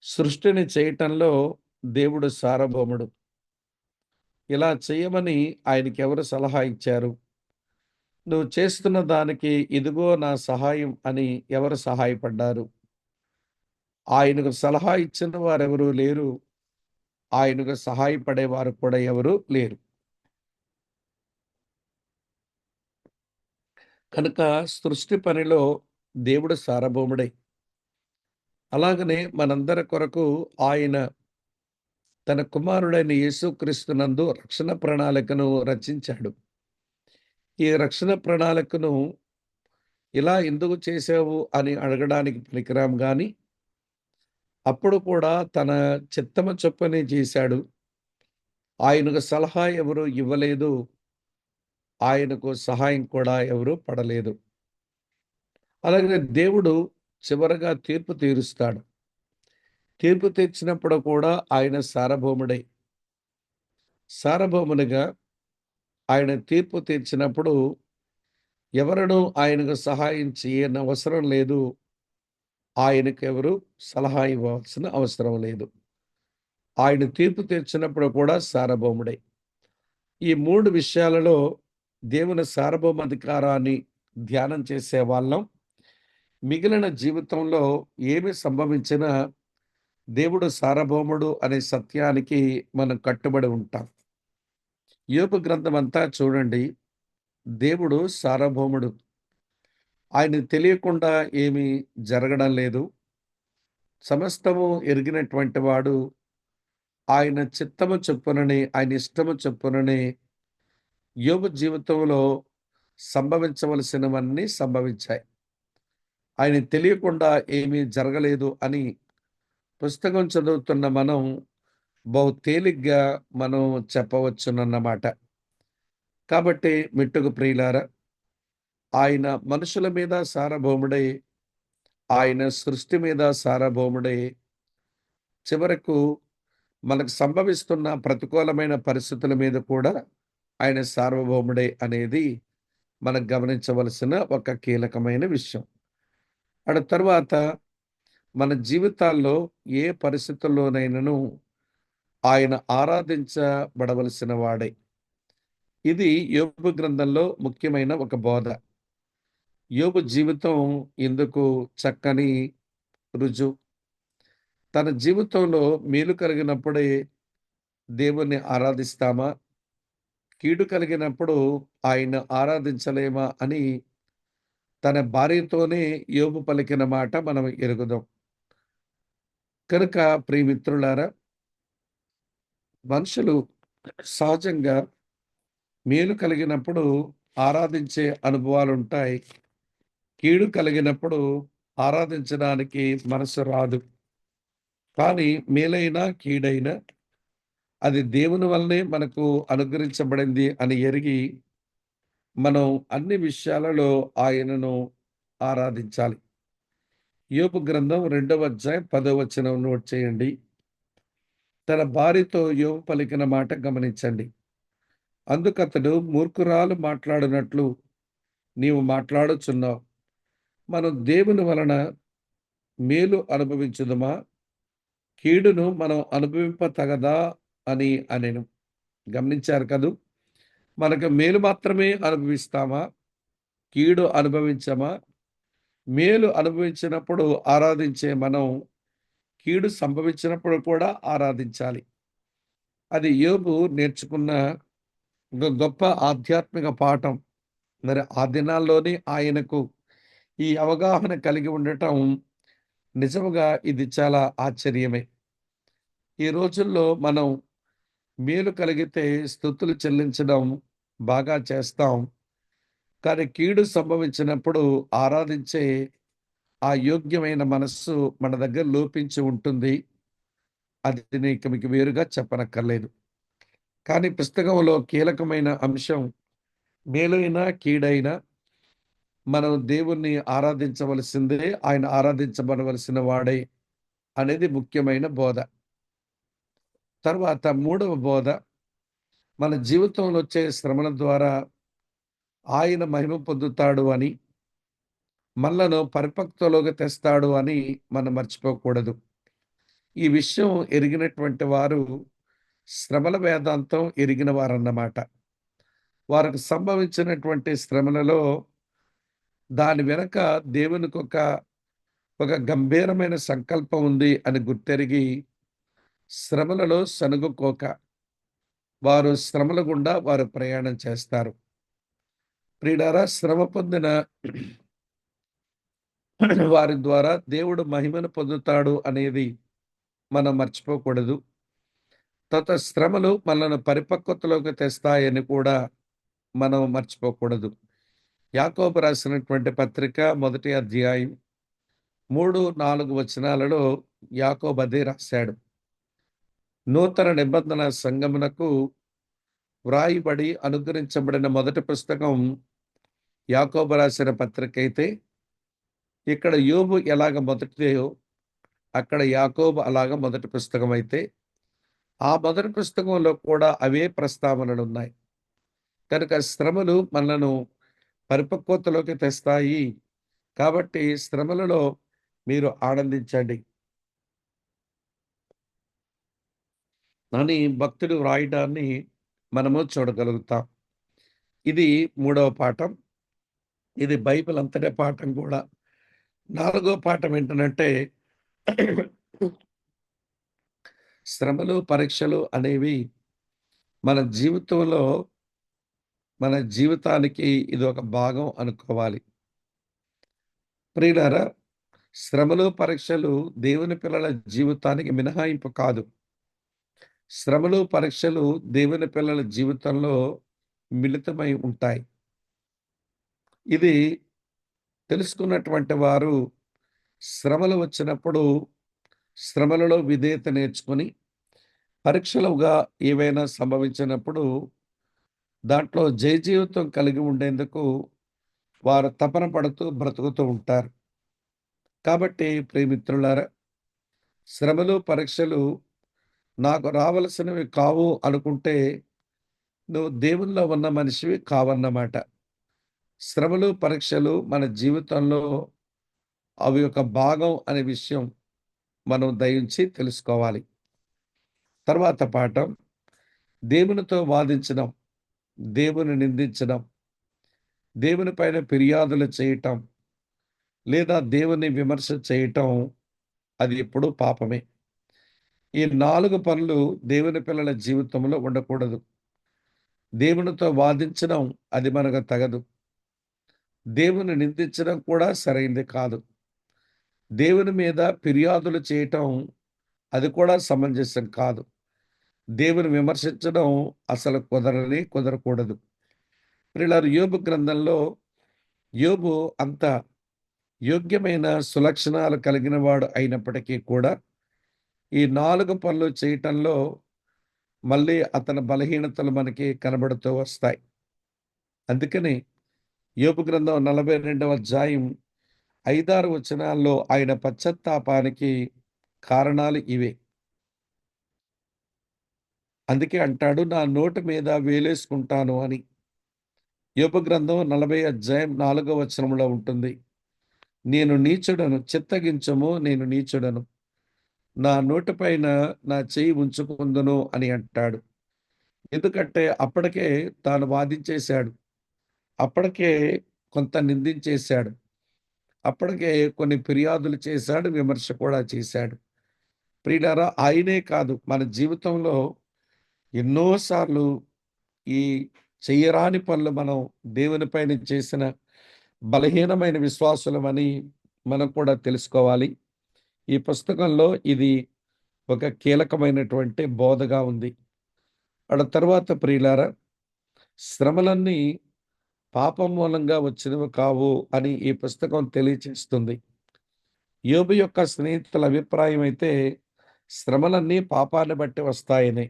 సృష్టిని చేయటంలో దేవుడు సార్వభౌముడు. ఇలా చేయమని ఆయనకెవరు సలహా ఇచ్చారు? నువ్వు చేస్తున్న దానికి ఇదిగో నా సహాయం అని ఎవరు సహాయపడ్డారు? ఆయనకు సలహా ఇచ్చిన వారెవరూ లేరు. ఆయనకు సహాయపడేవారు కూడా ఎవరు లేరు. కనుక సృష్టి పనిలో దేవుడు సార్వభౌముడే. అలాగనే మనందరి కొరకు ఆయన తన కుమారుడైన యేసుక్రీస్తునందు రక్షణ ప్రణాళికను రచించాడు. ఈ రక్షణ ప్రణాళికను ఇలా ఎందుకు చేశావు అని అడగడానికి పనికిరాం గాని, అప్పుడు కూడా తన చిత్తము చొప్పునే చేశాడు. ఆయనకు సలహా ఎవరు ఇవ్వలేదు. ఆయనకు సహాయం కూడా ఎవరు పడలేదు. అలాగనే దేవుడు చివరగా తీర్పు తీరుస్తాడు. తీర్పు తీర్చినప్పుడు కూడా ఆయన సార్వభౌముడే. సార్వభౌమునిగా ఆయన తీర్పు తీర్చినప్పుడు ఎవరునూ ఆయనకు సహాయం చేయనవసరం లేదు. ఆయనకెవరు సలహా ఇవ్వాల్సిన అవసరం లేదు. ఆయన తీర్పు తీర్చినప్పుడు కూడా సార్వభౌముడే. ఈ 3 విషయాలలో దేవుని సార్వభౌమాధికారాన్ని ధ్యానం చేసేవాళ్ళం. మిగిలిన జీవితంలో ఏమి సంభవించినా దేవుడు సార్వభౌముడు అనే సత్యానికి మనం కట్టుబడి ఉంటాం. యోబు గ్రంథం అంతా చూడండి. దేవుడు సార్వభౌముడు. ఆయనకు తెలియకుండా ఏమీ జరగడం లేదు. సమస్తము ఎరిగినటువంటి వాడు. ఆయన చిత్తము చొప్పుననే, ఆయన ఇష్టము చొప్పుననే యోబు జీవితంలో సంభవించవలసినవన్నీ సంభవించాయి. ఆయనకు తెలియకుండా ఏమీ జరగలేదు అని పుస్తకం చదువుతున్న మనం బహు తేలిగ్గా మనం చెప్పవచ్చునన్నమాట. కాబట్టి మెట్టుకు ప్రియులారా, ఆయన మనుషుల మీద సార్వభౌముడై, ఆయన సృష్టి మీద సార్వభౌముడై, చివరకు మనకు సంభవిస్తున్న ప్రతికూలమైన పరిస్థితుల మీద కూడా ఆయన సార్వభౌముడే అనేది మనం గమనించవలసిన ఒక కీలకమైన విషయం. తరువాత మన జీవితాల్లో ఏ పరిస్థితుల్లోనైనను ఆయన ఆరాధించబడవలసిన వాడే. ఇది యోబు గ్రంథంలో ముఖ్యమైన ఒక బోధ. యోబు జీవితం ఇందుకు చక్కని రుజువు. తన జీవితంలో మేలు కలిగినప్పుడే దేవుణ్ణి ఆరాధిస్తామా? కీడు కలిగినప్పుడు ఆయన్ని ఆరాధించలేమా అని తన భార్యతోనే యోబు పలికిన మాట మనం ఎరుగుదాం. కనుక ప్రియమిత్రులారా, మనుషులు సహజంగా మేలు కలిగినప్పుడు ఆరాధించే అనుభవాలుంటాయి. కీడు కలిగినప్పుడు ఆరాధించడానికి మనసు రాదు. కానీ మేలైనా, కీడైనా అది దేవుని వల్లనే మనకు అనుగ్రహించబడింది అని ఎరిగి, మనం అన్ని విషయాలలో ఆయనను ఆరాధించాలి. యోబు గ్రంథం 2వ అధ్యాయం 10వ వచనం నోట్ చేయండి. తన భార్యతో యోబు పలికిన మాట గమనించండి. అందుకతడు మూర్ఖురాలు మాట్లాడినట్లు నీవు మాట్లాడుచున్నావు. మనం దేవుని వలన మేలు అనుభవించుదుమా? కీడును మనం అనుభవింపతగదా అని అనెను. గమనించారు కదూ! మనకు మేలు మాత్రమే అనుభవిస్తామా? కీడు అనుభవించమా? మేలు అనుభవించినప్పుడు ఆరాధించే మనం, కీడు సంభవించినప్పుడు కూడా ఆరాధించాలి. అది యోబు నేర్చుకున్న ఒక గొప్ప ఆధ్యాత్మిక పాఠం. మరి ఆ దినాల్లోనే ఆయనకు ఈ అవగాహన కలిగి ఉండటం నిజముగా ఇది చాలా ఆశ్చర్యమే. ఈ రోజుల్లో మనం మేలు కలిగితే స్తుతులు చెల్లించడం బాగా చేస్తాం. కానీ కీడు సంభవించినప్పుడు ఆరాధించే ఆ యోగ్యమైన మనస్సు మన దగ్గర లోపించి ఉంటుంది. అది నీకు మీకు వేరుగా చెప్పనక్కర్లేదు. కానీ పుస్తకంలో కీలకమైన అంశం మేలైనా, కీడైనా మనం దేవుణ్ణి ఆరాధించవలసిందే. ఆయన ఆరాధించబడవలసిన వాడే అనేది ముఖ్యమైన బోధ. తర్వాత మూడవ బోధ మన జీవితంలో వచ్చే శ్రమల ద్వారా ఆయన మహిమ పొందుతాడు అని, మనలను పరిపక్వతలోకి తెస్తాడు అని మనం మర్చిపోకూడదు. ఈ విషయం ఎరిగినటువంటి వారు శ్రమల వేదాంతం ఎరిగిన వారన్నమాట. వారికి సంభవించినటువంటి శ్రమలలో దాని వెనక దేవునికొక గంభీరమైన సంకల్పం ఉంది అని గుర్తెరిగి శ్రమలలో సణుగుకోక వారు శ్రమల గుండా వారు ప్రయాణం చేస్తారు. ప్రియులారా, శ్రమ పొందిన వారి ద్వారా దేవుడు మహిమను పొందుతాడు అనేది మనం మర్చిపోకూడదు. శ్రమలు మనలను పరిపక్వతలోకి తెస్తాయని కూడా మనం మర్చిపోకూడదు. యాకోబు రాసినటువంటి పత్రిక 1వ అధ్యాయం 3, 4 వచనాలలో యాకోబు అదే రాశాడు. నూతన నిబంధన సంఘమునకు వ్రాయబడి అనుగ్రహించబడిన మొదటి పుస్తకం యాకోబు రాసిన పత్రిక అయితే, ఇక్కడ యోబు ఎలాగ మొదటిదో అక్కడ యాకోబు అలాగ మొదటి పుస్తకం అయితే, ఆ మొదటి పుస్తకంలో కూడా అవే ప్రస్తావనలున్నాయి. కనుక శ్రమలు మనలను పరిపక్వతలోకి తెస్తాయి. కాబట్టి శ్రమలలో మీరు ఆనందించండి అని భక్తుడు వ్రాయడాన్ని మనము చూడగలుగుతాం. ఇది మూడవ పాఠం. ఇది బైబిల్ అంతటి పాఠం కూడా. నాలుగో పాఠం ఏంటనంటే శ్రమలు, పరీక్షలు అనేవి మన జీవితంలో మన జీవితానికి ఇది ఒక భాగం అనుకోవాలి. ప్రియులారా, శ్రమలు, పరీక్షలు దేవుని పిల్లల జీవితానికి మినహాయింపు కాదు. శ్రమలు, పరీక్షలు దేవుని పిల్లల జీవితంలో మిళితమై ఉంటాయి. ఇది తెలుసుకున్నటువంటి వారు శ్రమలు వచ్చినప్పుడు శ్రమలలో విధేయత నేర్చుకొని, పరీక్షలుగా ఏవైనా సంభవించినప్పుడు దాంట్లో జయజీవితం కలిగి ఉండేందుకు వారు తపన పడుతూ బ్రతుకుతూ ఉంటారు. కాబట్టి ప్రియమిత్రులారా, శ్రమలు, పరీక్షలు నాకు రావలసినవి కావు అనుకుంటే నువ్వు దేవునిలో ఉన్న మనిషివి కావన్నమాట. శ్రమలు, పరీక్షలు మన జీవితంలో అవి ఒక భాగం అనే విషయం మనం దయించి తెలుసుకోవాలి. తర్వాత పాఠం దేవునితో వాదించడం, దేవుని నిందించడం, దేవుని పైన ఫిర్యాదులు చేయటం లేదా దేవుని విమర్శ చేయటం అది ఎప్పుడూ పాపమే. ఈ 4 పనులు దేవుని పిల్లల జీవితంలో ఉండకూడదు. దేవునితో వాదించడం అది మనకు తగదు. దేవుని నిందించడం కూడా సరైంది కాదు. దేవుని మీద ఫిర్యాదులు చేయటం అది కూడా సమంజసం కాదు. దేవుని విమర్శించడం అసలు కుదరకూడదు. ప్రియులారా, యోబు గ్రంథంలో యోబు అంత యోగ్యమైన సులక్షణాలు కలిగిన వాడు అయినప్పటికీ కూడా ఈ 4 పనులు చేయటంలో మళ్ళీ అతని బలహీనతలు మనకి కనబడుతూ వస్తాయి. అందుకని యోబు గ్రంథం 42వ అధ్యాయం 5, 6 వచనాల్లో ఆయన పశ్చాత్తాపానికి కారణాలు ఇవే. అందుకే అంటాడు, నా నోటి మీద వేలేసుకుంటాను అని. యోబు గ్రంథం 40 అధ్యాయం 4 వచనంలో ఉంటుంది. నేను నీచుడను, చిత్తగించుము, నేను నీచుడను. నా నోటిపైన నా చెయ్యి ఉంచుకుందును అని అంటాడు. ఎందుకంటే అప్పటికే తాను వాదించేశాడు. అప్పటికే కొంత నిందించేశాడు. అప్పటికే కొన్ని ఫిర్యాదులు చేశాడు, విమర్శ కూడా చేశాడు. ప్రియులారా, ఆయనే కాదు మన జీవితంలో ఎన్నో సార్లు ఈ చెయ్యరాని పనులు మనం దేవుని పైన చేసిన బలహీనమైన విశ్వాసులమని మనం కూడా తెలుసుకోవాలి. ఈ పుస్తకంలో ఇది ఒక కీలకమైనటువంటి బోధగా ఉంది. తర్వాత ప్రియులారా, శ్రమలన్నీ పాపం మూలంగా వచ్చినవి కావు అని ఈ పుస్తకం తెలియచేస్తుంది. యోబు యొక్క స్నేహితుల అభిప్రాయం అయితే శ్రమలన్నీ పాపాన్ని బట్టి వస్తాయని.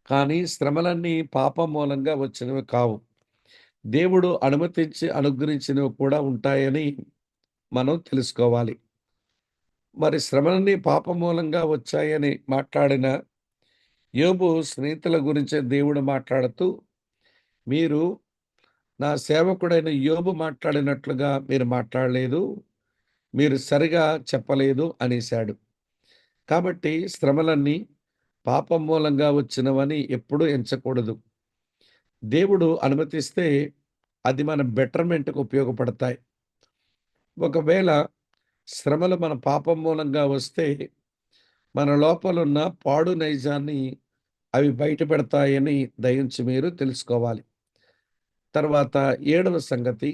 కానీ శ్రమలన్నీ పాపం మూలంగా వచ్చినవి కావు. దేవుడు అనుమతించి అనుగ్రహించినవి కూడా ఉంటాయని మనం తెలుసుకోవాలి. మరి శ్రమలన్నీ పాపం మూలంగా వచ్చాయని మాట్లాడిన యోబు స్నేహితుల గురించే దేవుడు మాట్లాడుతూ, మీరు నా సేవకుడైన యోబు మాట్లాడినట్లుగా మీరు మాట్లాడలేదు. మీరు సరిగా చెప్పలేదు అనేశాడు. కాబట్టి శ్రమలన్నీ పాపం మూలంగా వచ్చినవని ఎప్పుడూ ఎంచకూడదు. దేవుడు అనుమతిస్తే అది మన బెటర్‌మెంట్‌కు ఉపయోగపడతాయి. ఒకవేళ శ్రమలు మన పాపం మూలంగా వస్తే మన లోపలున్న పాడు నైజాన్ని అవి బయట పెడతాయని దయించి మీరు తెలుసుకోవాలి. తర్వాత 7వ సంగతి,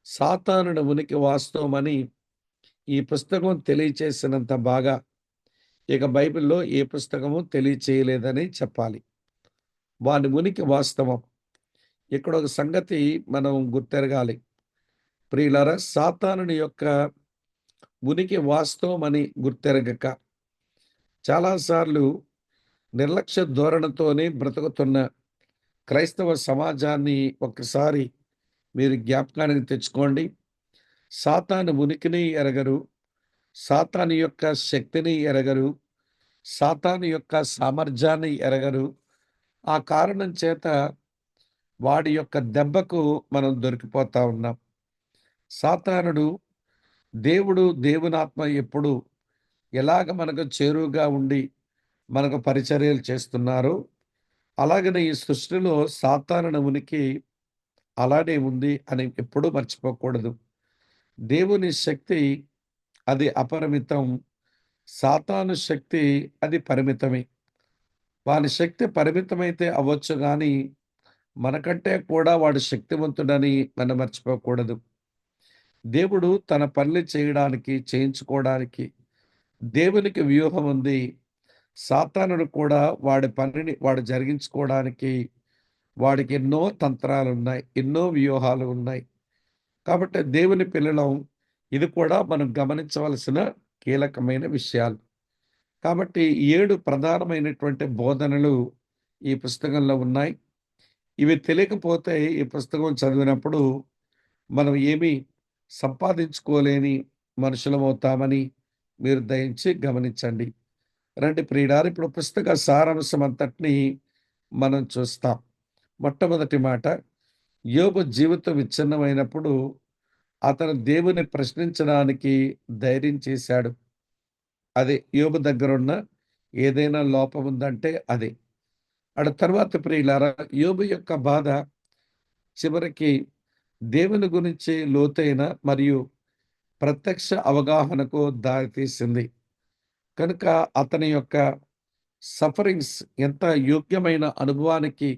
సాతానుడి ఉనికి వాస్తవమని ఈ పుస్తకం తెలియచేసినంత బాగా ఇక బైబిల్‌లో ఏ పుస్తకము తెలియచేయలేదని చెప్పాలి. వాని ఉనికి వాస్తవం. ఇక్కడొక సంగతి మనం గుర్తెరగాలి. ప్రియులారా, సాతానుని యొక్క ఉనికి వాస్తవమని గుర్తెరగక చాలా సార్లు నిర్లక్ష్య ధోరణితోనే బ్రతుకుతున్న క్రైస్తవ సమాజాన్ని ఒక్కసారి మీరు జ్ఞాపకానికి తెచ్చుకోండి. సాతాను ఉనికిని ఎరగరు. సాతాను యొక్క శక్తిని ఎరగరు. సాతాను యొక్క సామర్థ్యాన్ని ఎరగరు. ఆ కారణం చేత వాడి యొక్క దెబ్బకు మనం దొరికిపోతా ఉన్నాం. సాతానుడు దేవుడు, దేవునాత్మ ఎప్పుడు ఎలాగ మనకు చేరువగా ఉండి మనకు పరిచర్యలు చేస్తున్నారో, అలాగనే ఈ సృష్టిలో సాతానుని ఉనికి అలానే ఉంది అని ఎప్పుడూ మర్చిపోకూడదు. దేవుని శక్తి అది అపరిమితం. సాతాను శక్తి అది పరిమితమే. వాని శక్తి పరిమితమైతే అవ్వచ్చు గానీ, మనకంటే కూడా వాడు శక్తివంతుడని మనం మర్చిపోకూడదు. దేవుడు తన పనులు చేయడానికి, చేయించుకోవడానికి దేవునికి వ్యూహం ఉంది. సాతానుడు కూడా వాడి పనిని వాడు జరిగించుకోవడానికి వాడికి ఎన్నో తంత్రాలున్నాయి. ఎన్నో వ్యూహాలు ఉన్నాయి. కాబట్టి దేవుని పిల్లలం, ఇది కూడా మనం గమనించవలసిన కీలకమైన విషయాలు. కాబట్టి 7 ప్రధానమైనటువంటి బోధనలు ఈ పుస్తకంలో ఉన్నాయి. ఇవి తెలియకపోతే ఈ పుస్తకం చదివినప్పుడు మనం ఏమీ సంపాదించుకోలేని మనుషులమవుతామని మీరు దయించి గమనించండి. రండి ప్రియులారా, ఇప్పుడు పుస్తక సారాంశం అంతటిని మనం చూస్తాం. మొట్టమొదటి మాట, యోబు జీవితం విచ్ఛిన్నమైనప్పుడు అతను దేవుని ప్రశ్నించడానికి ధైర్యం చేశాడు. అదే యోబు దగ్గరున్న ఏదైనా లోపం ఉందంటే అదే. తర్వాత ప్రియులారా, యోబు యొక్క బాధ చివరికి దేవుని గురించి లోతైన మరియు ప్రత్యక్ష అవగాహనకు దారితీసింది. కనుక అతని యొక్క సఫరింగ్స్ ఎంత యోగ్యమైన అనుభవానికి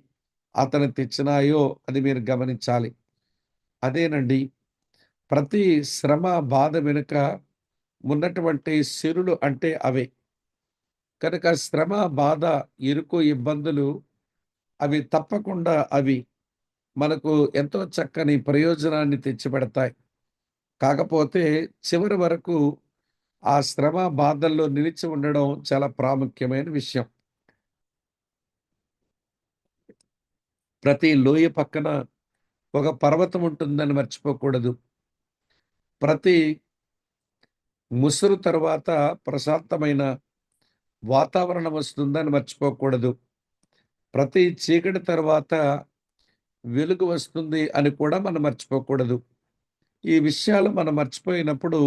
అతను తెచ్చినాయో అది మీరు గమనించాలి. అదేనండి, ప్రతి శ్రమ, బాధ వెనుక ఉన్నటువంటి సిరులు అంటే అవే. కనుక శ్రమ, బాధ, ఇరుకు, ఇబ్బందులు అవి తప్పకుండా అవి మనకు ఎంతో చక్కని ప్రయోజనాన్ని తెచ్చిపెడతాయి. కాకపోతే చివరి వరకు ఆ శ్రమ, బాధల్లో నిలిచి ఉండడం చాలా ప్రాముఖ్యమైన విషయం. ప్రతి లోయ పక్కన ఒక పర్వతం ఉంటుందని మర్చిపోకూడదు. ప్రతి ముసురు తరువాత ప్రశాంతమైన వాతావరణం వస్తుందని మర్చిపోకూడదు. ప్రతి చీకటి తర్వాత వెలుగు వస్తుంది అని కూడా మనం మర్చిపోకూడదు. ఈ విషయాలు మనం మర్చిపోయినప్పుడు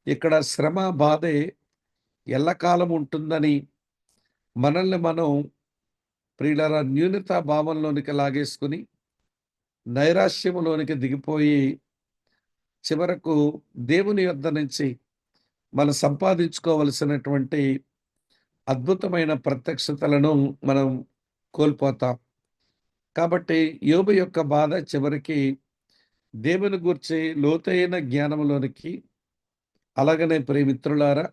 ఇక్కడ శ్రమ, బాధే ఎల్లకాలం ఉంటుందని మనల్ని మనం ప్రియులారా న్యూనతా భావంలోనికి లాగేసుకొని, నైరాశ్యములోనికి దిగిపోయి, చివరకు దేవుని యొద్ద నుంచి మనం సంపాదించుకోవలసినటువంటి అద్భుతమైన ప్రత్యక్షతలను మనం కోల్పోతాం. కాబట్టి యోబు యొక్క బాధ చివరికి దేవుని గూర్చి లోతైన జ్ఞానంలోనికి, అలాగనే ప్రియమిత్రులారా,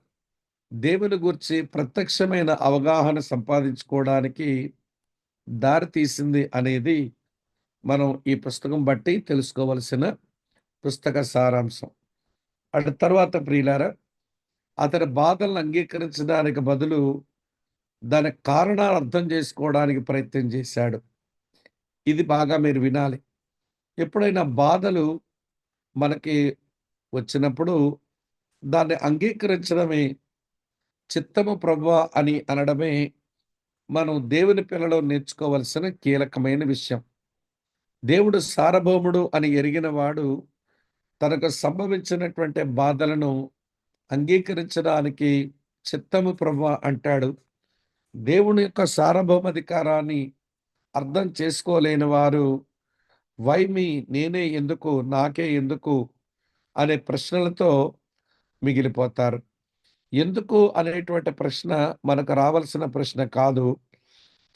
దేవుని గూర్చి ప్రత్యక్షమైన అవగాహన సంపాదించుకోవడానికి దారి తీసింది అనేది మనం ఈ పుస్తకం బట్టి తెలుసుకోవలసిన పుస్తక సారాంశం. అటు తర్వాత ప్రియులారా, అతని బాధలను అంగీకరించడానికి బదులు దాని కారణాలు అర్థం చేసుకోవడానికి ప్రయత్నం చేశాడు. ఇది బాగా మీరు వినాలి. ఎప్పుడైనా బాధలు మనకి వచ్చినప్పుడు దాన్ని అంగీకరించడమే, చిత్తము ప్రభువా అని అనడమే మనం దేవుని పిల్లలో నేర్చుకోవలసిన కీలకమైన విషయం. దేవుడు సార్వభౌముడు అని ఎరిగిన వాడు తనకు సంభవించినటువంటి బాధలను అంగీకరించడానికి చిత్తము ప్రభువా అంటాడు. దేవుని యొక్క సార్వభౌమాధికారాన్ని అర్థం చేసుకోలేని వారు వై మీ, నేనే ఎందుకు, నాకే ఎందుకు అనే ప్రశ్నలతో మిగిలిపోతారు. ఎందుకు అనేటువంటి ప్రశ్న మనకు రావాల్సిన ప్రశ్న కాదు.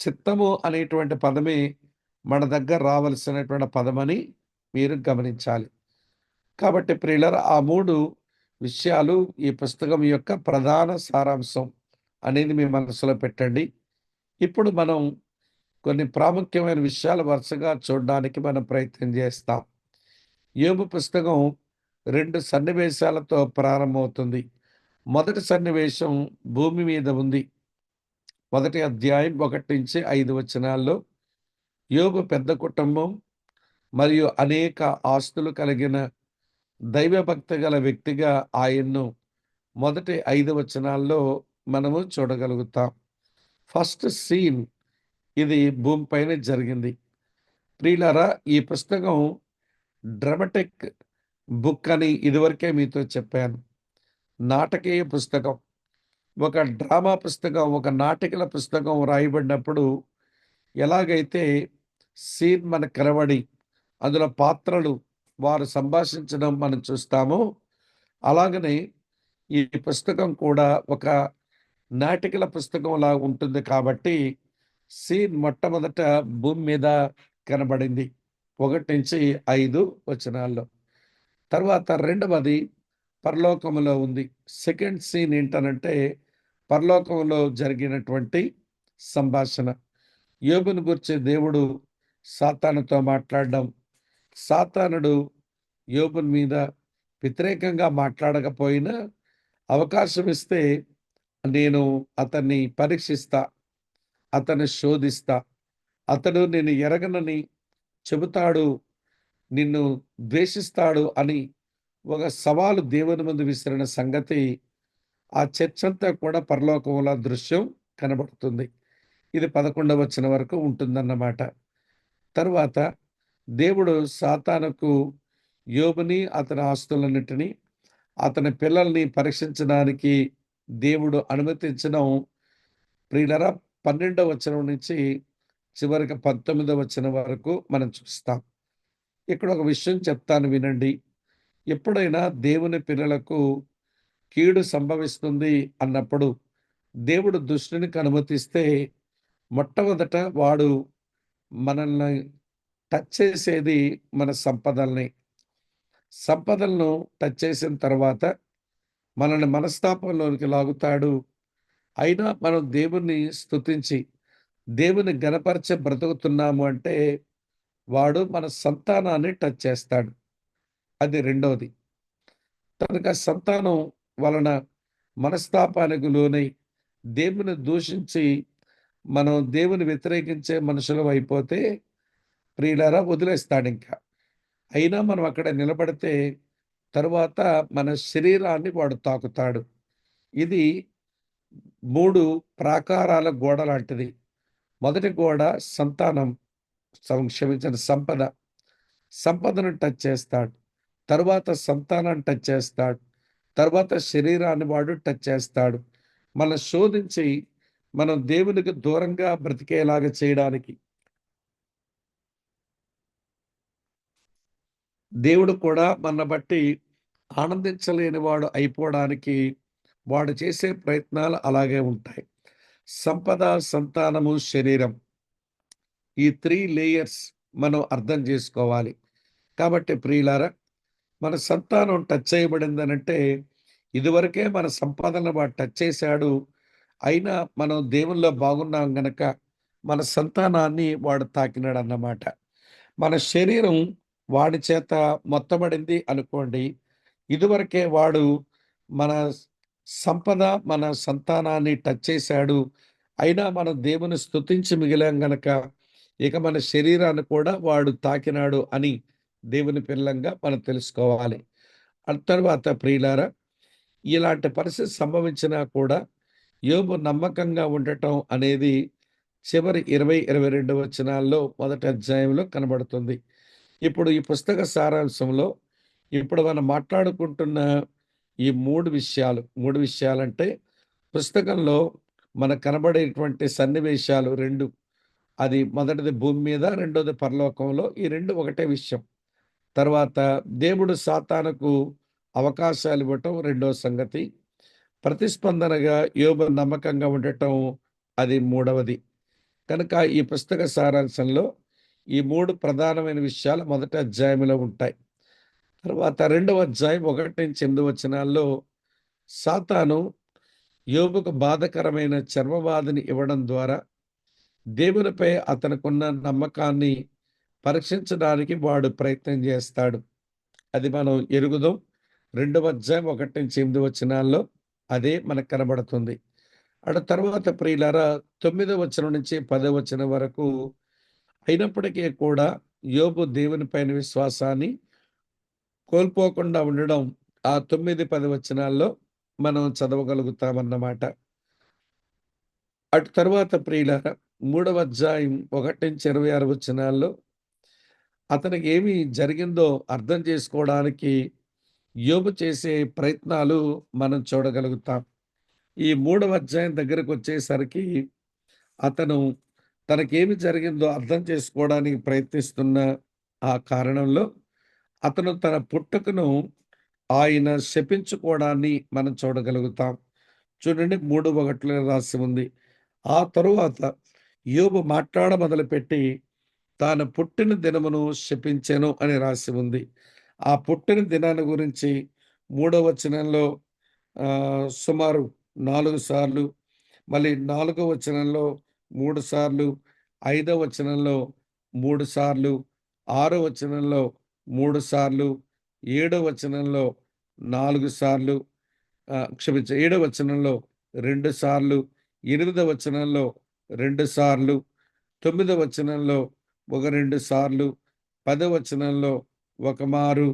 చిత్తము అనేటువంటి పదమే మన దగ్గర రావాల్సినటువంటి పదమని మీరు గమనించాలి. కాబట్టి ప్రియులారా, ఆ 3 విషయాలు ఈ పుస్తకం యొక్క ప్రధాన సారాంశం అనేది మీ మనసులో పెట్టండి. ఇప్పుడు మనం కొన్ని ప్రాముఖ్యమైన విషయాలు వరుసగా చూడడానికి మనం ప్రయత్నం చేస్తాం. యోబు పుస్తకం 2 సన్నివేశాలతో ప్రారంభమవుతుంది. మొదటి సన్నివేశం భూమి మీద ఉంది. మొదటి అధ్యాయం 1-5 వచనాల్లో యోబు పెద్ద కుటుంబం మరియు అనేక ఆస్తులు కలిగిన దైవభక్తి గల వ్యక్తిగా ఆయన్ను మొదటి 5 వచనాల్లో మనము చూడగలుగుతాం. ఫస్ట్ సీన్ ఇది భూమిపైన జరిగింది. ప్రియులారా, ఈ పుస్తకం డ్రామాటిక్ బుక్ అని ఇదివరకే మీతో చెప్పాను. నాటకీయ పుస్తకం. ఒక డ్రామా పుస్తకం, ఒక నాటికల పుస్తకం రాయబడినప్పుడు ఎలాగైతే సీన్ మనకు కనబడి అందులో పాత్రలు వారు సంభాషించడం మనం చూస్తామో, అలాగనే ఈ పుస్తకం కూడా ఒక నాటికల పుస్తకంలా ఉంటుంది కాబట్టి సీన్ మొట్టమొదట భూమి మీద కనబడింది 1-5 వచనాల్లో. తర్వాత రెండవది పరలోకములో ఉంది. సెకండ్ సీన్ ఏంటనంటే పరలోకంలో జరిగినటువంటి సంభాషణ. యోబును గూర్చి దేవుడు సాతానుతో మాట్లాడడం, సాతానుడు యోబుని మీద వ్యతిరేకంగా మాట్లాడకపోయినా అవకాశం ఇస్తే నేను అతన్ని పరీక్షిస్తా, అతన్ని శోధిస్తా, అతడు నిన్ను ఎరగనని చెబుతాడు, నిన్ను ద్వేషిస్తాడు అని ఒక సవాలు దేవుని ముందు విసిరిన సంగతి ఆ చర్చంతా కూడా పరలోకంలో దృశ్యం కనబడుతుంది. ఇది 11వ వచనం వరకు ఉంటుందన్నమాట. తరువాత దేవుడు సాతానుకు యోబుని, అతని ఆస్తులన్నిటిని, అతని పిల్లల్ని పరీక్షించడానికి దేవుడు అనుమతించడం ప్రియులారా 12వ వచనం నుంచి చివరికి 19వ వచనం వరకు మనం చూస్తాం. ఇక్కడ ఒక విషయం చెప్తాను వినండి. ఎప్పుడైనా దేవుని పిల్లలకు కీడు సంభవిస్తుంది అన్నప్పుడు దేవుడు దుష్టునికి అనుమతిస్తే మొట్టమొదట వాడు మనల్ని టచ్ చేసేది మన సంపదల్ని. సంపదలను టచ్ చేసిన తర్వాత మనల్ని మనస్తాపంలోనికి లాగుతాడు. అయినా మనం దేవుణ్ణి స్తుతించి, దేవుని ఘనపరిచి బ్రతుకుతున్నాము అంటే వాడు మన సంతానాన్ని టచ్ చేస్తాడు. అది రెండోది. కనుక సంతానం వలన మనస్తాపానికి లోనై దేవుని దూషించి మనం దేవుని వ్యతిరేకించే మనుషులం అయిపోతే ప్రియులారా వదిలేస్తాడింక. అయినా మనం అక్కడ నిలబడితే తరువాత మన శరీరాన్ని వాడు తాకుతాడు. ఇది 3 ప్రాకారాల గోడ లాంటిది. మొదటి గోడ సంతానం, క్షమించండి, సంపద. సంపదను టచ్ చేస్తాడు. తరువాత సంతానాన్ని టచ్ చేస్తాడు. తరువాత శరీరాన్ని వాడు టచ్ చేస్తాడు. మనల్ని శోధించి మనం దేవునికి దూరంగా బ్రతికేలాగా చేయడానికి, దేవుడు కూడా మనల్ని బట్టి ఆనందించలేని వాడు అయిపోవడానికి వాడు చేసే ప్రయత్నాలు అలాగే ఉంటాయి. సంపద, సంతానము, శరీరం, ఈ 3 లేయర్స్ మనం అర్థం చేసుకోవాలి. కాబట్టి ప్రియులారా, మన సంతానం టచ్ చేయబడిందనంటే, ఇదివరకే మన సంపాదనను వాడు టచ్ చేశాడు. అయినా మనం దేవునిలో బాగున్నాం గనక, మన సంతానాన్ని వాడు తాకినాడన్నమాట. మన శరీరం వాడి చేత మొత్తబడింది అనుకోండి. ఇదివరకే వాడు మన సంపద, మన సంతానాన్ని టచ్ చేశాడు. అయినా మనం దేవుని స్తుతించి మిగిలాం గనక, ఇక మన శరీరాన్ని కూడా వాడు తాకినాడు అని దేవుని పిల్లంగా మనం తెలుసుకోవాలి. తరువాత ప్రియులారా, ఇలాంటి పరిస్థితి సంభవించినా కూడా యోబు నమ్మకంగా ఉండటం అనేది చివరి 20, 22 వచనాల్లో మొదటి అధ్యాయంలో కనబడుతుంది. ఇప్పుడు ఈ పుస్తక సారాంశంలో ఇప్పుడు మనం మాట్లాడుకుంటున్న ఈ 3 విషయాలంటే పుస్తకంలో మనకు కనబడేటువంటి సన్నివేశాలు 2. అది మొదటిది భూమి మీద, రెండోది పరలోకంలో. ఈ 2 ఒకటే విషయం. తర్వాత దేవుడు సాతానుకు అవకాశాలివ్వటం రెండో సంగతి. ప్రతిస్పందనగా యోబు నమ్మకంగా ఉండటం అది మూడవది. కనుక ఈ పుస్తక సారాంశంలో ఈ 3 ప్రధానమైన విషయాలు మొదటి అధ్యాయంలో ఉంటాయి. తర్వాత రెండవ అధ్యాయం 1-8 వచనాల్లో సాతాను యోబుకు బాధకరమైన చర్మవ్యాధిని ఇవ్వడం ద్వారా దేవునిపై అతనుకున్న నమ్మకాన్ని పరీక్షించడానికి వాడు ప్రయత్నం చేస్తాడు. అది మనం ఎరుగుదాం. రెండవ అధ్యాయం 1-8 వచనాల్లో అదే మనకు కనబడుతుంది. తర్వాత ప్రియులారా, 9వ వచనం నుంచి 10వ వచనం వరకు అయినప్పటికీ కూడా యోబు దేవుని పైన విశ్వాసాన్ని కోల్పోకుండా ఉండడం ఆ 9, 10 వచనాల్లో మనం చదవగలుగుతామన్నమాట. అటు తర్వాత ప్రియులారా, 3వ అధ్యాయం 1-26 వచనాల్లో అతనికి ఏమి జరిగిందో అర్థం చేసుకోవడానికి యోబు చేసే ప్రయత్నాలు మనం చూడగలుగుతాం. ఈ 3వ అధ్యాయం దగ్గరకొచ్చేసరికి అతను తనకేమి జరిగిందో అర్థం చేసుకోవడానికి ప్రయత్నిస్తున్న ఆ కారణంలో అతను తన పుట్టుకను ఆయన శపించుకోవడాన్ని మనం చూడగలుగుతాం. చూడండి, 3:1 రాసి ఉంది. ఆ తరువాత యోబు మాట్లాడ మొదలుపెట్టి తాను పుట్టిన దినమును శపించెను అని రాసి ఉంది. ఆ పుట్టిన దినాన్ని గురించి 3వ వచనంలో సుమారు 4 సార్లు, మళ్ళీ 4వ వచనంలో 3 సార్లు, 5వ వచనంలో 3 సార్లు, 6వ వచనంలో 3 సార్లు, 7వ వచనంలో 4 సార్లు, క్షమించండి, 7వ వచనంలో 2 సార్లు, 8వ వచనంలో 2 సార్లు, 9వ వచనంలో ఒక 2 సార్లు, 10వ వచనంలో ఒక మారు,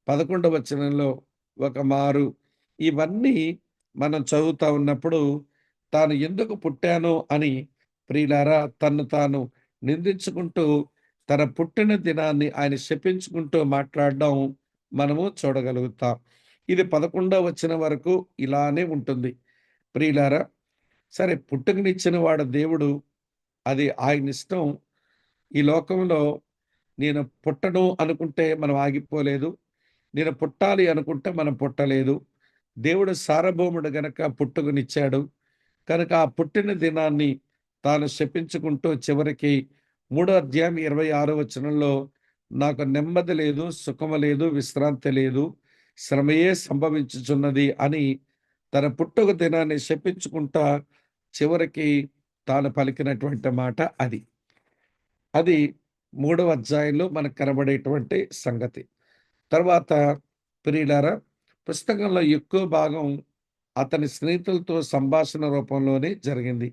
11వ వచనంలో ఒక మారు. ఇవన్నీ మనం చదువుతా ఉన్నప్పుడు తాను ఎందుకు పుట్టాను అని ప్రియులారా తన్ను తాను నిందించుకుంటూ తన పుట్టిన దినాన్ని ఆయన శపించుకుంటూ మాట్లాడడం మనము చూడగలుగుతాం. ఇది 11వ వచనం వరకు ఇలానే ఉంటుంది. ప్రియులారా, సరే, పుట్టుకనిచ్చిన వాడు దేవుడు, అది ఆయన ఇష్టం. ఈ లోకంలో నేను పుట్టను అనుకుంటే మనం ఆగిపోలేదు. నేను పుట్టాలి అనుకుంటే మనం పుట్టలేదు. దేవుడు సార్వభౌముడు గనక పుట్టుకనిచ్చాడు. కనుక ఆ పుట్టిన దినాన్ని తాను శపించుకుంటూ చివరికి 3వ అధ్యాయం 26వ వచనంలో నాకు నెమ్మది లేదు, సుఖము లేదు, విశ్రాంతి లేదు, శ్రమయే సంభవించుచున్నది అని తన పుట్టుక దినాన్ని శపించుకుంటా చివరికి తాను పలికినటువంటి మాట అది. అది 3వ అధ్యాయంలో మనకు కనబడేటువంటి సంగతి. తర్వాత ప్రియులారా, పుస్తకంలో ఎక్కువ భాగం అతని స్నేహితులతో సంభాషణ రూపంలోనే జరిగింది.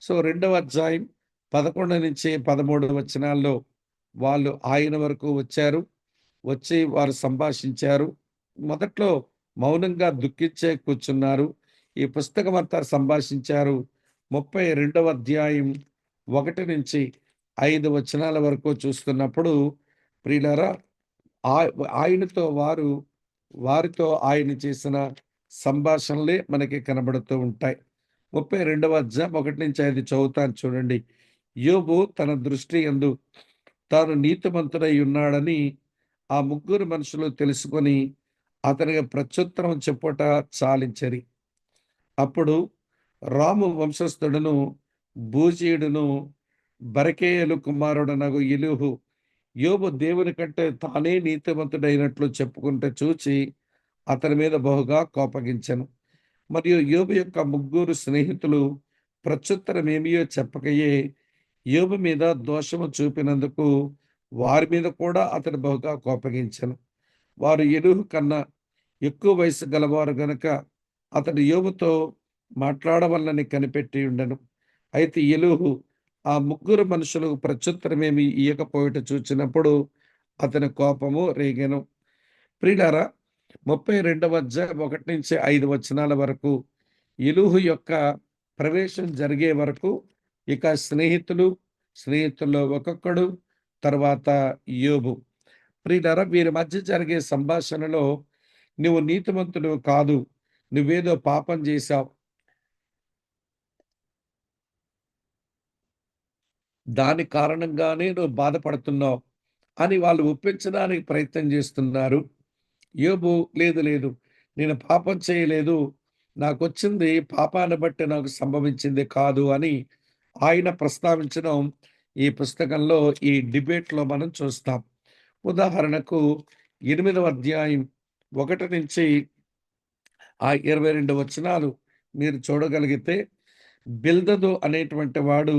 సో, రెండవ అధ్యాయం 11-13 వచనాల్లో వాళ్ళు ఆయన వరకు వచ్చారు. వచ్చి వారు సంభాషించారు. మొదట్లో మౌనంగా దుఃఖించే కూర్చున్నారు. ఈ పుస్తకమంతా సంభాషించారు. 32వ అధ్యాయం 1-5 వచనాల వరకు చూస్తున్నప్పుడు ప్రియులారా, ఆహ్, ఆయనతో వారు, వారితో ఆయన చేసిన సంభాషణలే మనకి కనబడుతూ ఉంటాయి. 32వ అధ్యాయం 1-5 చదువుతాను చూడండి. యోబు తన దృష్టి యందు తాను నీతిమంతుడై ఉన్నాడని ఆ ముగ్గురు మనుషులు తెలుసుకొని అతనికి ప్రత్యుత్తరం చెప్పుట చాలించరి. అప్పుడు రాము వంశస్థుడును, బూజీయుడును, బరకేయలు కుమారుడనగు ఎలీహు యోబు దేవుని కంటే తానే నీతిమంతుడైనట్లు చెప్పుకుంటే చూచి అతని మీద బహుగా కోపగించెను. మరియు యోబు యొక్క ముగ్గురు స్నేహితులు ప్రత్యుత్తరమేమియో చెప్పకయే యోబు మీద దోషము చూపినందుకు వారి మీద కూడా అతడు బహుగా కోపగించెను. వారు ఎలీహు కన్నా ఎక్కువ వయస్సు గలవారు గనుక అతడు యోబుతో మాట్లాడవలనని కనిపెట్టి ఉండెను. అయితే ఎలీహు ఆ ముగ్గురు మనుషులు ప్రత్యుత్తరమేమి ఇయ్యకపోవుట చూచినప్పుడు అతని కోపము రేగెను. ప్రియులారా, 32వ అధ్యాయం 1-5 వచనాల వరకు ఎలీహు యొక్క ప్రవేశం జరిగే వరకు ఇక స్నేహితులు, స్నేహితుల్లో ఒక్కొక్కడు, తర్వాత యోబు. ప్రియులారా, వీరి మధ్య జరిగే సంభాషణలో నువ్వు నీతిమంతుడివి కాదు, నువ్వేదో పాపం చేశావు, దాని కారణంగానే నువ్వు బాధపడుతున్నావు అని వాళ్ళు ఒప్పించడానికి ప్రయత్నం చేస్తున్నారు. యోబు లేదు లేదు, నేను పాపం చేయలేదు, నాకొచ్చింది పాపాన్ని బట్టి నాకు సంభవించింది కాదు అని ఆయన ప్రస్తావించడం ఈ పుస్తకంలో, ఈ డిబేట్‌లో మనం చూస్తాం. ఉదాహరణకు 8వ అధ్యాయం 1 నుంచి ఆ 22 వచనాలు మీరు చూడగలిగితే, బిల్దదు అనేటువంటి వాడు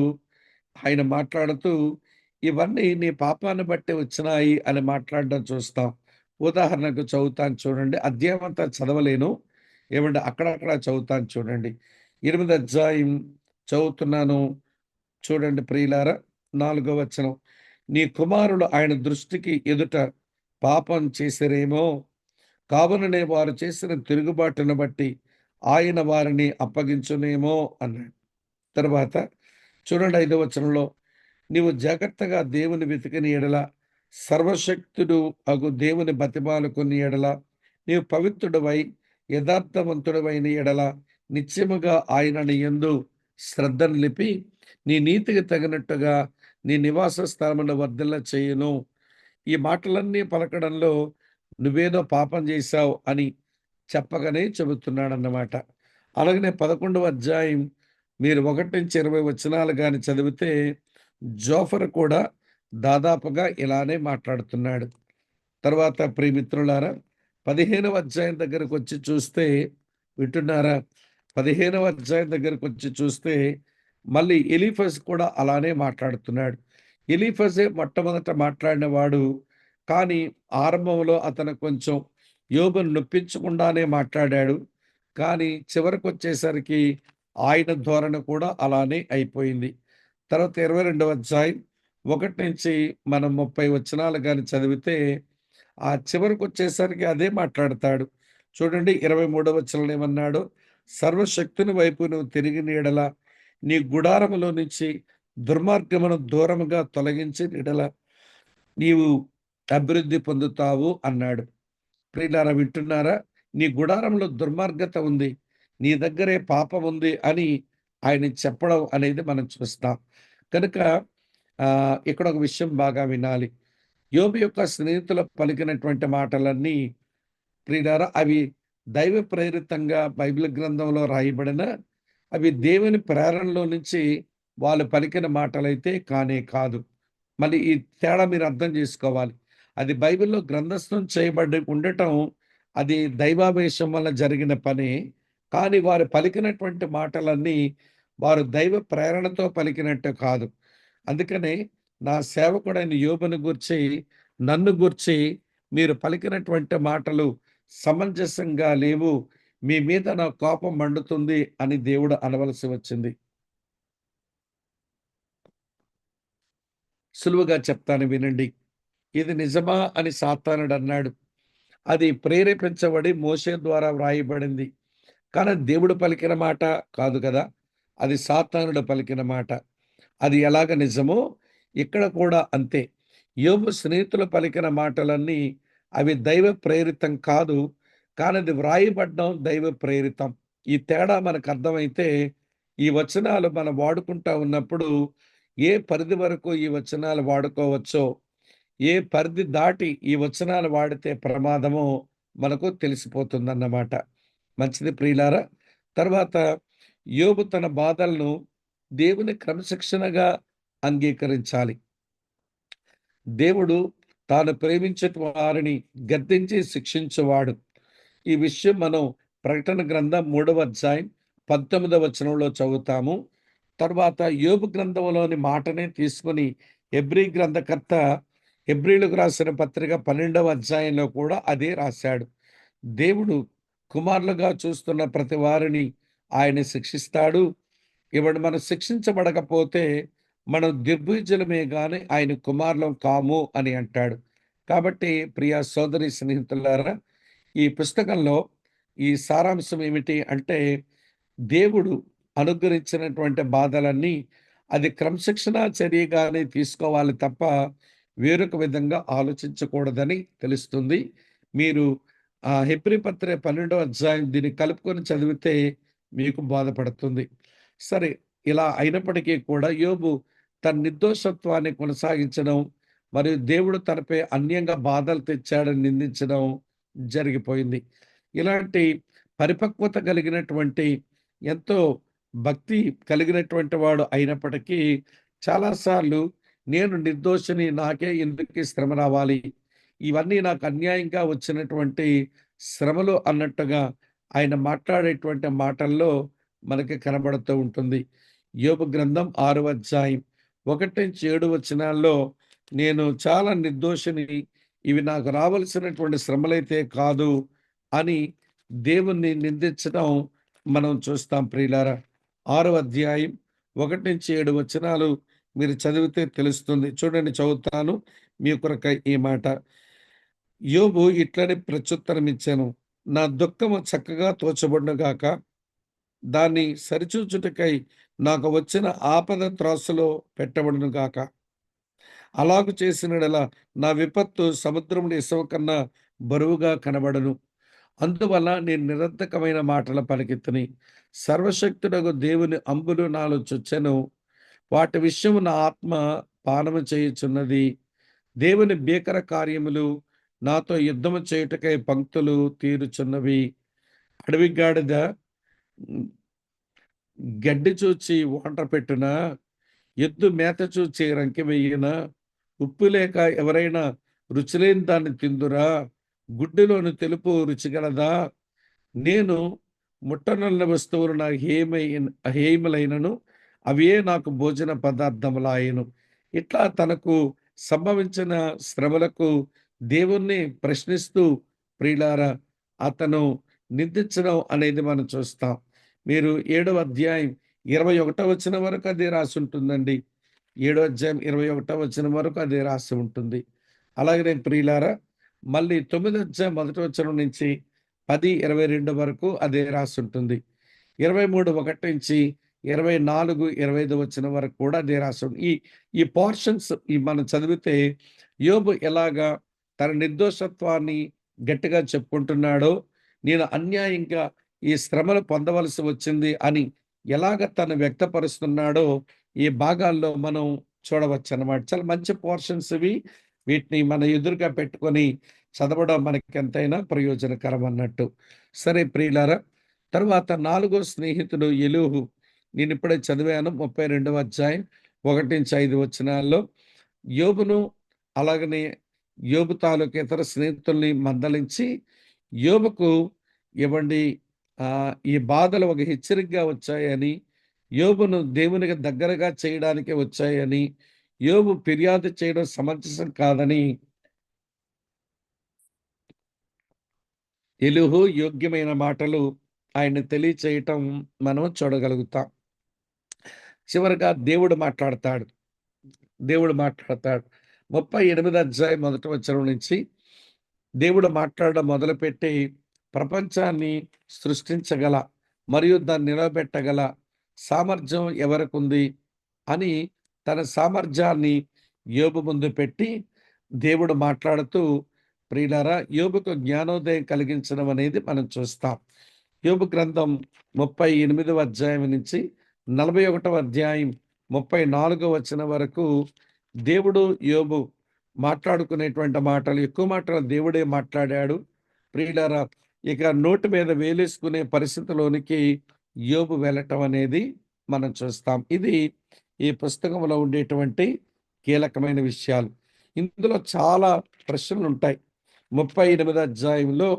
ఆయన మాట్లాడుతూ, ఇవన్నీ నీ పాపాన్ని బట్టి వచ్చినాయి అని మాట్లాడడం చూస్తాం. ఉదాహరణకు చదువుతాను చూడండి. అధ్యాయం అంతా చదవలేను. ఏమంటే అక్కడక్కడ చదువుతాను చూడండి. 8 అధ్యాయం చదువుతున్నాను చూడండి ప్రియులారా. 4 వచనం. నీ కుమారులు ఆయన దృష్టికి ఎదుట పాపం చేసిరేమో, కావుననే వారు చేసిన తిరుగుబాటును బట్టి ఆయన వారిని అప్పగించునేమో అన్నాడు. తర్వాత చూడండి 5వ వచనంలో, నీవు జాగ్రత్తగా దేవుని వెతికిన ఎడల, సర్వశక్తుడు అగు దేవుని బతిమాలుకుని ఎడల, నీవు పవిత్రుడవై యథార్థవంతుడవైన ఎడల, నిశ్చయముగా ఆయన నీ యందు శ్రద్ధ నిలిపి, నీ నీతికి తగినట్టుగా నీ నివాస స్థలమును వర్ధిల్ల చేయును. ఈ మాటలన్నీ పలకడంలో నువ్వేదో పాపం చేశావు అని చెప్పగానే చెబుతున్నాడన్నమాట. అలాగనే 11వ అధ్యాయం మీరు 1-20 వచనాలు గాని చదివితే జోఫర్ కూడా దాదాపుగా ఇలానే మాట్లాడుతున్నాడు. తర్వాత ప్రియమిత్రులారా, 15వ అధ్యాయం దగ్గరకొచ్చి చూస్తే, వింటున్నారా? 15వ అధ్యాయం దగ్గరకొచ్చి చూస్తే మళ్ళీ ఎలీఫజ్ కూడా అలానే మాట్లాడుతున్నాడు. ఎలీఫజే మొట్టమొదట మాట్లాడిన వాడు. కానీ ఆరంభంలో అతను కొంచెం యోబును నొప్పించకుండానే మాట్లాడాడు. కానీ చివరకొచ్చేసరికి ఆయన ధోరణి కూడా అలానే అయిపోయింది. తర్వాత 22వ అధ్యాయం 1 నుంచి మనం 30 వచనాలు గాని చదివితే, ఆ చివరకొచ్చేసరికి అదే మాట్లాడతాడు. చూడండి 23వ వచనంలో ఏమన్నాడో, సర్వశక్తుని వైపు నువ్వు తిరిగిన యెడల, నీ గుడారములో నుంచి దుర్మార్గమును దూరముగా తొలగించిన యెడల, నీవు అభివృద్ధి పొందుతావు అన్నాడు. ప్రియులారా, వింటున్నారా? నీ గుడారంలో దుర్మార్గత ఉంది, నీ దగ్గరే పాపం ఉంది అని ఆయన చెప్పడం అనేది మనం చూస్తాం. కనుక ఇక్కడ ఒక విషయం బాగా వినాలి. యోబు యొక్క స్నేహితులు పలికినటువంటి మాటలన్నీ ప్రియులారా, అవి దైవ ప్రేరితంగా బైబిల్ గ్రంథంలో రాయబడిన, అవి దేవుని ప్రేరణలో నుంచి వాళ్ళు పలికిన మాటలైతే కానే కాదు. మళ్ళీ ఈ తేడా మీరు అర్థం చేసుకోవాలి. అది బైబిల్‌లో గ్రంథస్థం చేయబడి ఉండటం, అది దైవావేశం వల్ల జరిగిన పనే. కానీ వారు పలికినటువంటి మాటలన్నీ వారు దైవ ప్రేరణతో పలికినట్టు కాదు. అందుకనే నా సేవకుడైన యోబును గూర్చి, నన్ను గూర్చి మీరు పలికినటువంటి మాటలు సమంజసంగా లేవు, మీ మీద నా కోపం మండుతుంది అని దేవుడు అనవలసి వచ్చింది. సులువుగా చెప్తాను వినండి. ఇది నిజమా అని సాతానుడు అన్నాడు. అది ప్రేరేపించబడి మోషే ద్వారా వ్రాయబడింది. కానీ దేవుడు పలికిన మాట కాదు కదా! అది సాతానుడు పలికిన మాట. అది ఎలాగ నిజమో ఇక్కడ కూడా అంతే. యోబు స్నేహితులు పలికిన మాటలన్నీ అవి దైవ ప్రేరితం కాదు. కానీ అది వ్రాయబడ్డం దైవ ప్రేరితం. ఈ తేడా మనకు అర్థమైతే ఈ వచనాలు మనం వాడుకుంటా ఉన్నప్పుడు ఏ పరిధి వరకు ఈ వచనాలు వాడుకోవచ్చో, ఏ పరిధి దాటి ఈ వచనాలు వాడితే ప్రమాదమో మనకు తెలిసిపోతుందన్నమాట. మంచిది ప్రియులారా. తర్వాత యోబు తన బాధలను దేవుని క్రమశిక్షణగా అంగీకరించాలి. దేవుడు తాను ప్రేమించటి వారిని గద్దించి శిక్షించువాడు. ఈ విషయం మనం ప్రకటన గ్రంథం 3వ అధ్యాయం 19వ వచనంలో చదువుతాము. తర్వాత యోబు గ్రంథంలోని మాటనే తీసుకొని హెబ్రీ గ్రంథకర్త హెబ్రీలకు రాసిన పత్రిక 12వ అధ్యాయంలో కూడా అదే రాశాడు. దేవుడు కుమారులుగా చూస్తున్న ప్రతి వారిని ఆయన శిక్షిస్తాడు. ఇప్పుడు మనం శిక్షించబడకపోతే మనం దిగ్విజయులమే గాని ఆయన కుమారులం కాము అని అంటాడు. కాబట్టి ప్రియ సోదరి స్నేహితులారా, ఈ పుస్తకంలో ఈ సారాంశం ఏమిటి అంటే దేవుడు అనుగ్రహించినటువంటి బాధలన్నీ అది క్రమశిక్షణా చర్యగానే తీసుకోవాలి తప్ప వేరొక విధంగా ఆలోచించకూడదని తెలుస్తుంది. మీరు హెబ్రీ పత్రిక 12వ అధ్యాయం దీన్ని కలుపుకొని చదివితే మీకు బోధపడుతుంది. సరే, ఇలా అయినప్పటికీ కూడా యోబు తన నిర్దోషత్వాన్ని కొనసాగించడం మరియు దేవుడు తనపై అన్యంగా బాధలు తెచ్చాడని నిందించడం జరిగిపోయింది. ఇలాంటి పరిపక్వత కలిగినటువంటి ఎంతో భక్తి కలిగినటువంటి వాడు అయినప్పటికీ చాలాసార్లు నేను నిర్దోషిని, నాకే ఎందుకు ఈ శ్రమ రావాలి, ఇవన్నీ నాకు అన్యాయంగా వచ్చినటువంటి శ్రమలు అన్నట్టుగా ఆయన మాట్లాడేటువంటి మాటల్లో మనకి కనబడుతూ ఉంటుంది. యోబు గ్రంథం 6వ అధ్యాయం 1-7 వచనాల్లో నేను చాలా నిర్దోషిని, ఇవి నాకు రావలసినటువంటి శ్రమలైతే కాదు అని దేవుణ్ణి నిందించడం మనం చూస్తాం ప్రియులారా. 6వ అధ్యాయం 1-7 వచనాలు మీరు చదివితే తెలుస్తుంది. చూడండి, చదువుతాను మీ కొరకై ఈ మాట. యోబు ఇట్లని ప్రత్యుత్తరం ఇచ్చాను. నా దుఃఖము చక్కగా తోచబడును గాక, దాన్ని సరిచూచుటకై నాకు వచ్చిన ఆపద త్రాసులో పెట్టబడును గాక. అలాగు చేసినడలా నా విపత్తు సముద్రముల ఇసుక కన్నా బరువుగా కనబడను. అందువల్ల నేను నిరర్థకమైన మాటల పలికితిని. సర్వశక్తుడగు దేవుని అంబులు నాలో చొచ్చెను. వాటి విషయము నా ఆత్మ పానము చేయుచున్నది. దేవుని భీకర కార్యములు నాతో యుద్ధము చేయుటకై పంక్తులు తీరుచున్నవి. అడవి గాడిద గడ్డి చూచి వంట పెట్టునా, ఎద్దు మేత చూచి రంకె వెయ్యునా, ఉప్పు లేక ఎవరైనా రుచిలేని దాన్ని తిందురా, గుడ్డులోని తెలుపు రుచిగలదా, నేను ముట్టనున్న వస్తువులు నాకు హేయములైనను అవే నాకు భోజన పదార్థములాయను. ఇట్లా తనకు సంభవించిన శ్రమలకు దేవుణ్ణి ప్రశ్నిస్తూ ప్రియులారా అతను నిందించడం అనేది మనం చూస్తాం. మీరు 7వ అధ్యాయం 21వ వచనం వరకు అదే రాసి ఉంటుందండి. 7వ అధ్యాయం 21వ వచనం వరకు అదే రాసి ఉంటుంది. అలాగనే ప్రియులారా మళ్ళీ 9వ అధ్యాయం 1వ వచనం నుంచి 10, 22 వరకు అదే రాసి ఉంటుంది. 23 1 నుంచి 24, 25 వచనం వరకు కూడా అదే రాసి ఉంటుంది. ఈ ఈ పోర్షన్స్ మనం చదివితే యోబు ఎలాగా తన నిర్దోషత్వాన్ని గట్టిగా చెప్పుకుంటున్నాడో, నేను అన్యాయంగా ఈ శ్రమలు పొందవలసి వచ్చింది అని ఎలాగ తను వ్యక్తపరుస్తున్నాడో ఈ భాగాల్లో మనం చూడవచ్చన్నమాట. చాలా మంచి పోర్షన్స్ ఇవి. వీటిని మన ఎదురుగా పెట్టుకొని చదవడం మనకి ఎంతైనా ప్రయోజనకరం అన్నట్టు. సరే ప్రియులారా, తర్వాత 4గో స్నేహితుడు ఎలీహు, నేను ఇప్పుడే చదివాను 32వ అధ్యాయం 1-5 వచనాల్లో యోబును అలాగనే యోబు తాలూకు ఇతర స్నేహితుల్ని మందలించి యోబుకు ఇవ్వండి ఈ బాధలు ఒక హెచ్చరికగా వచ్చాయని, యోబును దేవునికి దగ్గరగా చేయడానికి వచ్చాయని, యోబు ఫిర్యాదు చేయడం సమంజసం కాదని ఎలీహు యోగ్యమైన మాటలు ఆయన తెలియచేయటం మనం చూడగలుగుతాం. చివరగా దేవుడు మాట్లాడతాడు. దేవుడు మాట్లాడతాడు. 38 అధ్యాయం మొదటి వచనం నుంచి దేవుడు మాట్లాడడం మొదలుపెట్టి ప్రపంచాన్ని సృష్టించగల మరియు దాన్ని నిలబెట్టగల సామర్థ్యం ఎవరికుంది అని తన సామర్థ్యాన్ని యోబు ముందు పెట్టి దేవుడు మాట్లాడుతూ, ప్రియులారా, యోబుకు జ్ఞానోదయం కలిగించడం అనేది మనం చూస్తాం. యోబు గ్రంథం 38వ అధ్యాయం నుంచి 41వ అధ్యాయం 34వ వచనం వరకు దేవుడు యోబు మాట్లాడుకునేటువంటి మాటలు, ఎక్కువ మాటలు దేవుడే మాట్లాడాడు. ప్రియులారా, ఇక నోటి మీద వేలేసుకునే పరిస్థితిలోనికి యోబు వెళ్ళటం అనేది మనం చూస్తాం. ఇది ఈ పుస్తకంలో ఉండేటువంటి కీలకమైన విషయాలు. ఇందులో చాలా ప్రశ్నలు ఉంటాయి. 38 అధ్యాయంలో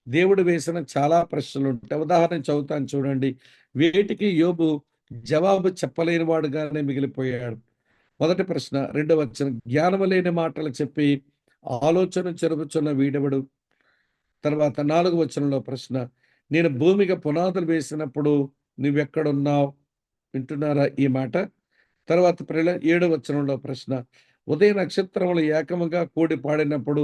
దేవుడు వేసిన చాలా ప్రశ్నలు ఉంటాయి. ఉదాహరణ చదువుతాను చూడండి. వేటికి యోబు జవాబు చెప్పలేని వాడుగానే మిగిలిపోయాడు. మొదటి ప్రశ్న, రెండవ వచనం, జ్ఞానము లేని మాటలు చెప్పి ఆలోచన చెరుపుచున్న వీడెవడు? తర్వాత 4వ వచనంలో ప్రశ్న, నేను భూమికి పునాదులు వేసినప్పుడు నువ్వెక్కడున్నావు? వింటున్నారా ఈ మాట? తర్వాత 7వ వచనంలో ప్రశ్న, ఉదయ నక్షత్రములు ఏకముగా కూడి పాడినప్పుడు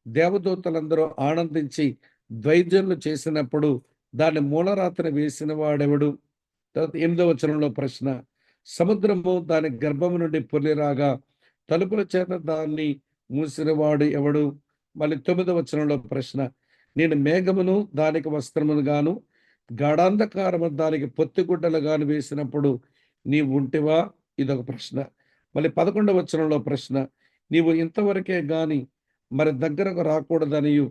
దేవదూతలందరూ ఆనందించి ద్వైద్యములు చేసినప్పుడు దాన్ని మూలరాత్రి వేసిన వాడెవడు? తర్వాత 8వ వచనంలో ప్రశ్న, సముద్రము దాని గర్భము నుండి పొర్లిరాగా తలుపుల చేత దాన్ని మూసినవాడు ఎవడు? మళ్ళీ 9వ వచనంలో ప్రశ్న, నేను మేఘమును దానికి వస్త్రమును గాను గాఢాంధకారము దానికి పొత్తిగుడ్డలు గాను వేసినప్పుడు నీవు ఉంటివా? ఇదొక ప్రశ్న. మళ్ళీ 11వ వచనంలో ప్రశ్న, నీవు ఇంతవరకే గాని మరి దగ్గరకు రాకూడదనియు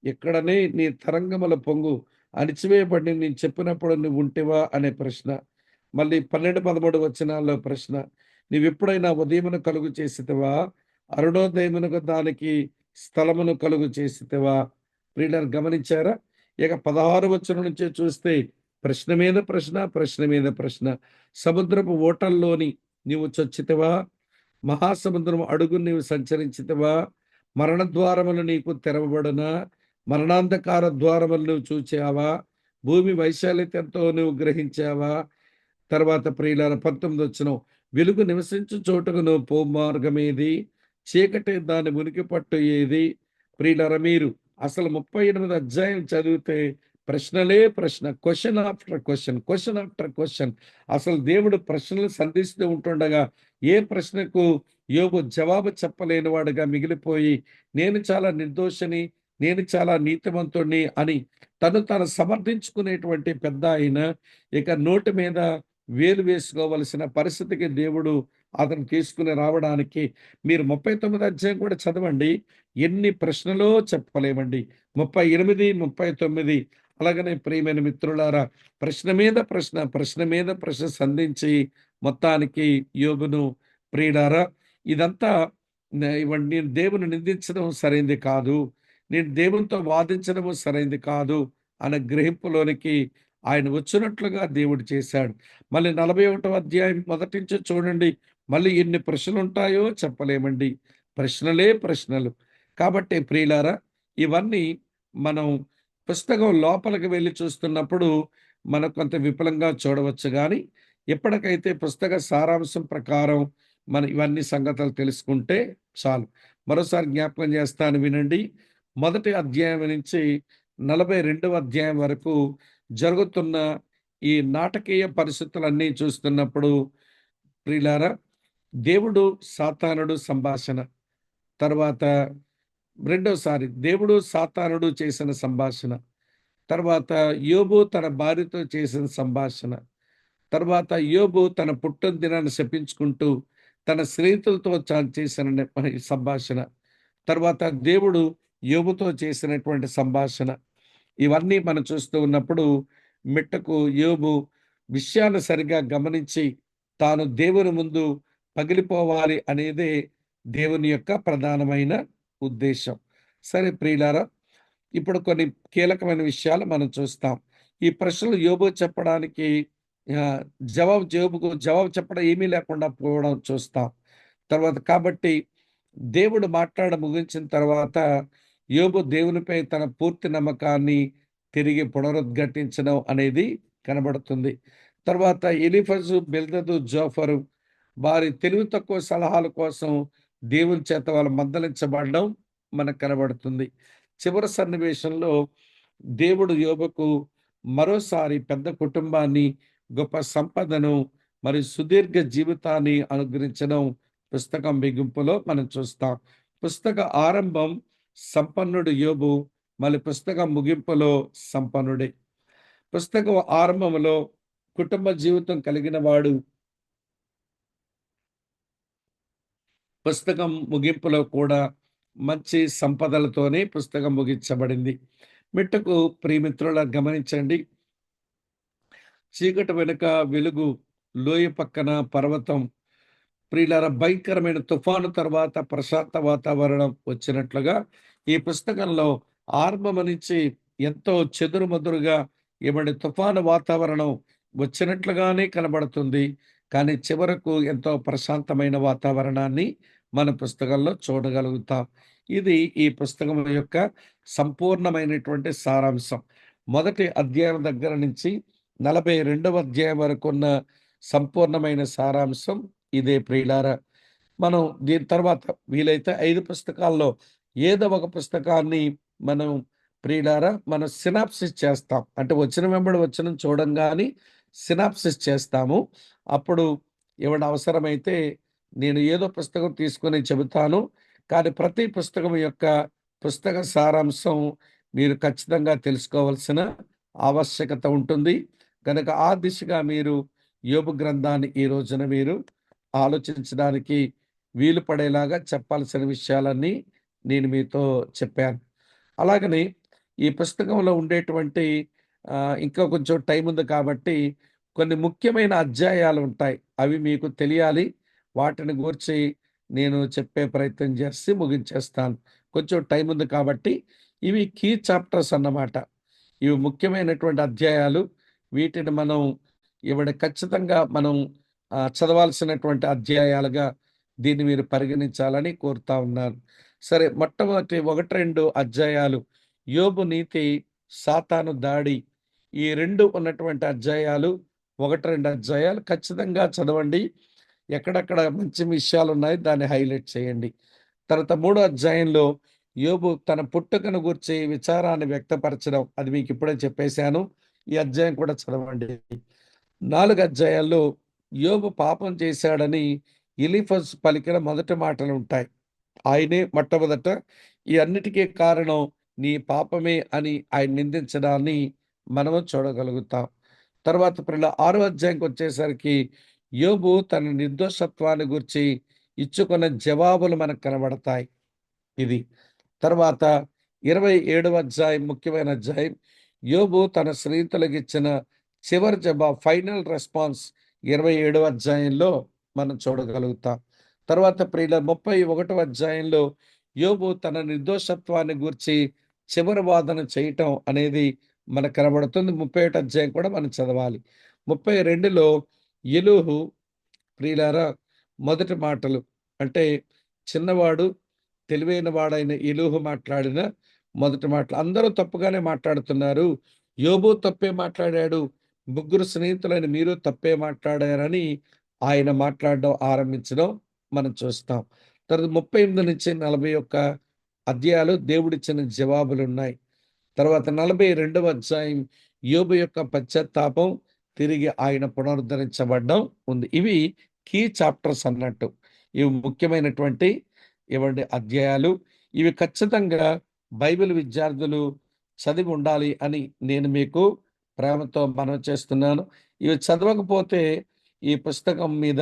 ఇక్కడనే నీ తరంగముల పొంగు అణిచివేయబడి నేను చెప్పినప్పుడు నువ్వు ఉంటివా అనే ప్రశ్న. మళ్ళీ 12, 13 వచనాల్లో ప్రశ్న, నీవెప్పుడైనా ఉదయమును కలుగు చేసితివా? అరుణోదయమునకు దానికి స్థలమును కలుగు చేసితివా? ప్రియులారా, గమనించారా? ఇక 16 వచనం నుంచే చూస్తే ప్రశ్న మీద ప్రశ్న, ప్రశ్న మీద ప్రశ్న. సముద్రపు ఓటల్లోని నీవు చొచ్చితివా? మహాసముద్రం అడుగు నీవు సంచరించితివా? మరణ ద్వారములు నీకు తెరవబడునా? మరణాంధకార ద్వారములు నువ్వు చూచావా? భూమి వైశాల్యత ఎంతో నువ్వు గ్రహించావా? తర్వాత ప్రియులారా, 19 వచనం, వెలుగు నివసించు చోటుకు నువ్వు పో మార్గమేది? చీకటి దాని ఉనికి పట్టు ఏది? ప్రియులారా, మీరు అసలు 38 అధ్యాయం చదివితే ప్రశ్నలే ప్రశ్న, question after question, question after question. అసలు దేవుడు ప్రశ్నలు సంధిస్తూ ఉంటుండగా ఏ ప్రశ్నకు యోబు జవాబు చెప్పలేని వాడుగా మిగిలిపోయి, నేను చాలా నిర్దోషిని, నేను చాలా నీతిమంతుణ్ణి అని తను సమర్థించుకునేటువంటి పెద్ద ఆయన ఇక నోటి మీద వేలు వేసుకోవలసిన పరిస్థితికి దేవుడు అతను తీసుకుని రావడానికి, మీరు 39 అధ్యాయం కూడా చదవండి, ఎన్ని ప్రశ్నలో చెప్పలేమండి. 38, 39. అలాగనే ప్రియమైన మిత్రులారా, ప్రశ్న మీద ప్రశ్న, ప్రశ్న మీద ప్రశ్న సంధించి మొత్తానికి యోబును, ప్రియులారా, ఇదంతా ఇవ్వండి, నేను దేవుని నిందించడం సరైంది కాదు, నేను దేవునితో వాదించడము సరైంది కాదు అనే గ్రహింపులోనికి ఆయన వచ్చినట్లుగా దేవుడు చేశాడు. మళ్ళీ 41వ అధ్యాయం మొదటి నుంచి చూడండి, మళ్ళీ ఎన్ని ప్రశ్నలు ఉంటాయో చెప్పలేమండి. ప్రశ్నలే ప్రశ్నలు. కాబట్టి ప్రియులారా, ఇవన్నీ మనం పుస్తకం లోపలికి వెళ్ళి చూస్తున్నప్పుడు మనం కొంత విపులంగా చూడవచ్చు కానీ, ఎప్పటికైతే పుస్తక సారాంశం ప్రకారం మనం ఇవన్నీ సంగతులు తెలుసుకుంటే చాలు. మరోసారి జ్ఞాపకం చేస్తాను, వినండి. మొదటి అధ్యాయం నుంచి 42వ అధ్యాయం వరకు జరుగుతున్న ఈ నాటకీయ పరిస్థితులన్నీ చూస్తున్నప్పుడు ప్రియులారా, దేవుడు సాతానుడు సంభాషణ, తర్వాత రెండోసారి దేవుడు సాతానుడు చేసిన సంభాషణ, తర్వాత యోబు తన భార్యతో చేసిన సంభాషణ, తర్వాత యోబు తన పుట్టిన దినాన్ని శపించుకుంటూ తన స్నేహితులతో చేసిన సంభాషణ, తర్వాత దేవుడు యోబుతో చేసినటువంటి సంభాషణ, ఇవన్నీ మనం చూస్తూ ఉన్నప్పుడు మిట్టకు యోబు విషయాన్ని సరిగా గమనించి తాను దేవుని ముందు పగిలిపోవాలి అనేదే దేవుని యొక్క ప్రధానమైన ఉద్దేశం. సరే ప్రియులారా, ఇప్పుడు కొన్ని కీలకమైన విషయాలు మనం చూస్తాం. ఈ ప్రశ్నలు యోబు చెప్పడానికి యోబుకు జవాబు చెప్పడం ఏమీ లేకుండా పోవడం చూస్తాం. తర్వాత కాబట్టి దేవుడు ముగించిన తర్వాత యోబు దేవునిపై తన పూర్తి నమ్మకాన్ని తిరిగి పునరుద్ఘాటించడం అనేది కనబడుతుంది. తర్వాత ఎలీఫజు, బిల్దదు, జోఫరు వారి తెలివి తక్కువ సలహాల కోసం దేవుని చేత వాళ్ళు మందలించబడడం మనకు కనబడుతుంది. చివరి సన్నివేశంలో దేవుడు యోబుకు మరోసారి పెద్ద కుటుంబాన్ని, గొప్ప సంపదను మరియు సుదీర్ఘ జీవితాన్ని అనుగ్రహించడం పుస్తకం బిగింపులో మనం చూస్తాం. పుస్తక ఆరంభం సంపన్నుడు యోబు, మళ్ళీ పుస్తకం ముగింపులో సంపన్నుడే. పుస్తకం ఆరంభంలో కుటుంబ జీవితం కలిగిన వాడు, పుస్తకం ముగింపులో కూడా మంచి సంపదలతోనే పుస్తకం ముగించబడింది. మిట్టకు ప్రియమిత్రులారా గమనించండి. చీకటి వెనుక వెలుగు, లోయ పక్కన పర్వతం. ప్రియులారా, భయంకరమైన తుఫాను తర్వాత ప్రశాంత వాతావరణం వచ్చినట్లుగా ఈ పుస్తకంలో ఆరంభం నుంచి ఎంతో చెదురుమదురుగా ఏమంటే తుఫాను వాతావరణం వచ్చినట్లుగానే కనబడుతుంది. కానీ చివరకు ఎంతో ప్రశాంతమైన వాతావరణాన్ని మన పుస్తకంలో చూడగలుగుతాం. ఇది ఈ పుస్తకం యొక్క సంపూర్ణమైనటువంటి సారాంశం. మొదటి అధ్యాయం దగ్గర నుంచి 42వ అధ్యాయం వరకు ఉన్న సంపూర్ణమైన సారాంశం ఇదే ప్రియులారా. మనం దీని తర్వాత వీలైతే 5 పుస్తకాల్లో ఏదో ఒక పుస్తకాన్ని మనం ప్రియులారా మనం సినాప్సిస్ చేస్తాం. అంటే వచనం వెంబడి వచనం చూడంగానే సినాప్సిస్ చేస్తాము. అప్పుడు ఏమైనా అవసరమైతే నేను ఏదో పుస్తకం తీసుకొని చెబుతాను. కానీ ప్రతి పుస్తకం యొక్క పుస్తక సారాంశం మీరు ఖచ్చితంగా తెలుసుకోవాల్సిన ఆవశ్యకత ఉంటుంది. కనుక ఆ దిశగా మీరు యోబు గ్రంథాన్ని ఈ రోజున మీరు ఆలోచించడానికి వీలు పడేలాగా చెప్పాల్సిన విషయాలన్నీ నేను మీతో చెప్పాను. అలాగని ఈ పుస్తకంలో ఉండేటువంటి ఇంకా కొంచెం టైం ఉంది కాబట్టి కొన్ని ముఖ్యమైన అధ్యాయాలు ఉంటాయి. అవి మీకు తెలియాలి. వాటిని గూర్చి నేను చెప్పే ప్రయత్నం చేసి ముగించేస్తాను. కొంచెం టైం ఉంది కాబట్టి ఇవి కీ చాప్టర్స్ అన్నమాట. ఇవి ముఖ్యమైనటువంటి అధ్యాయాలు. వీటిని మనం ఖచ్చితంగా మనం చదవాల్సినటువంటి అధ్యాయాలుగా దీన్ని మీరు పరిగణించాలని కోరుతా ఉన్నాను. సరే, మొట్టమొదటి 1, 2 అధ్యాయాలు యోబు నీతి, సాతాను దాడి. ఈ 2 ఉన్నటువంటి అధ్యాయాలు 1, 2 అధ్యాయాలు ఖచ్చితంగా చదవండి. ఎక్కడెక్కడ మంచి విషయాలున్నాయి దాన్ని హైలైట్ చేయండి. తర్వాత 3వ అధ్యాయంలో యోబు తన పుట్టుకను గూర్చి విచారాన్ని వ్యక్తపరచడం, అది మీకు ఇప్పుడే చెప్పేశాను. ఈ అధ్యాయం కూడా చదవండి. 4 అధ్యాయాల్లో యోబు పాపం చేశాడని ఎలీఫజ్ పలికిన మొదటి మాటలుంటాయి. ఆయనే మొట్టమొదట ఈ అన్నిటికీ కారణం నీ పాపమే అని ఆయన నిందించడాన్ని మనము చూడగలుగుతాం. తర్వాత 6వ అధ్యాయంకి వచ్చేసరికి యోబు తన నిర్దోషత్వాన్ని గురించి ఇచ్చుకున్న జవాబులు మనకు కనబడతాయి. ఇది తర్వాత 27వ అధ్యాయం ముఖ్యమైన అధ్యాయం. యోబు తన స్నేహితులకు ఇచ్చిన చివరి జవాబు, ఫైనల్ రెస్పాన్స్ 27వ అధ్యాయంలో మనం చూడగలుగుతాం. తర్వాత ప్రియుల 31వ అధ్యాయంలో యోబు తన నిర్దోషత్వాన్ని గూర్చి చివరి వాదన చేయటం అనేది మనకు కనబడుతుంది. 31 అధ్యాయం కూడా మనం చదవాలి. 32లో ఎలీహు ప్రియులారా మొదటి మాటలు, అంటే చిన్నవాడు తెలివైన వాడైన ఎలీహు మాట్లాడిన మొదటి మాటలు. అందరూ తప్పుగానే మాట్లాడుతున్నారు, యోబు తప్పే మాట్లాడాడు, ముగ్గురు స్నేహితులైన మీరు తప్పే మాట్లాడారని ఆయన మాట్లాడడం ఆరంభించడం మనం చూస్తాం. తర్వాత 38 నుంచి 41 అధ్యాయాలు దేవుడిచ్చిన జవాబులు ఉన్నాయి. తర్వాత 42వ అధ్యాయం యోబు యొక్క పశ్చాత్తాపం, తిరిగి ఆయన పునరుద్ధరించబడడం ఉంది. ఇవి కీ చాప్టర్స్ అన్నట్టు. ఇవి ముఖ్యమైనటువంటి అధ్యాయాలు. ఇవి ఖచ్చితంగా బైబిల్ విద్యార్థులు చదివి ఉండాలి అని నేను మీకు ప్రేమతో మనవి చేస్తున్నాను. ఇవి చదవకపోతే ఈ పుస్తకం మీద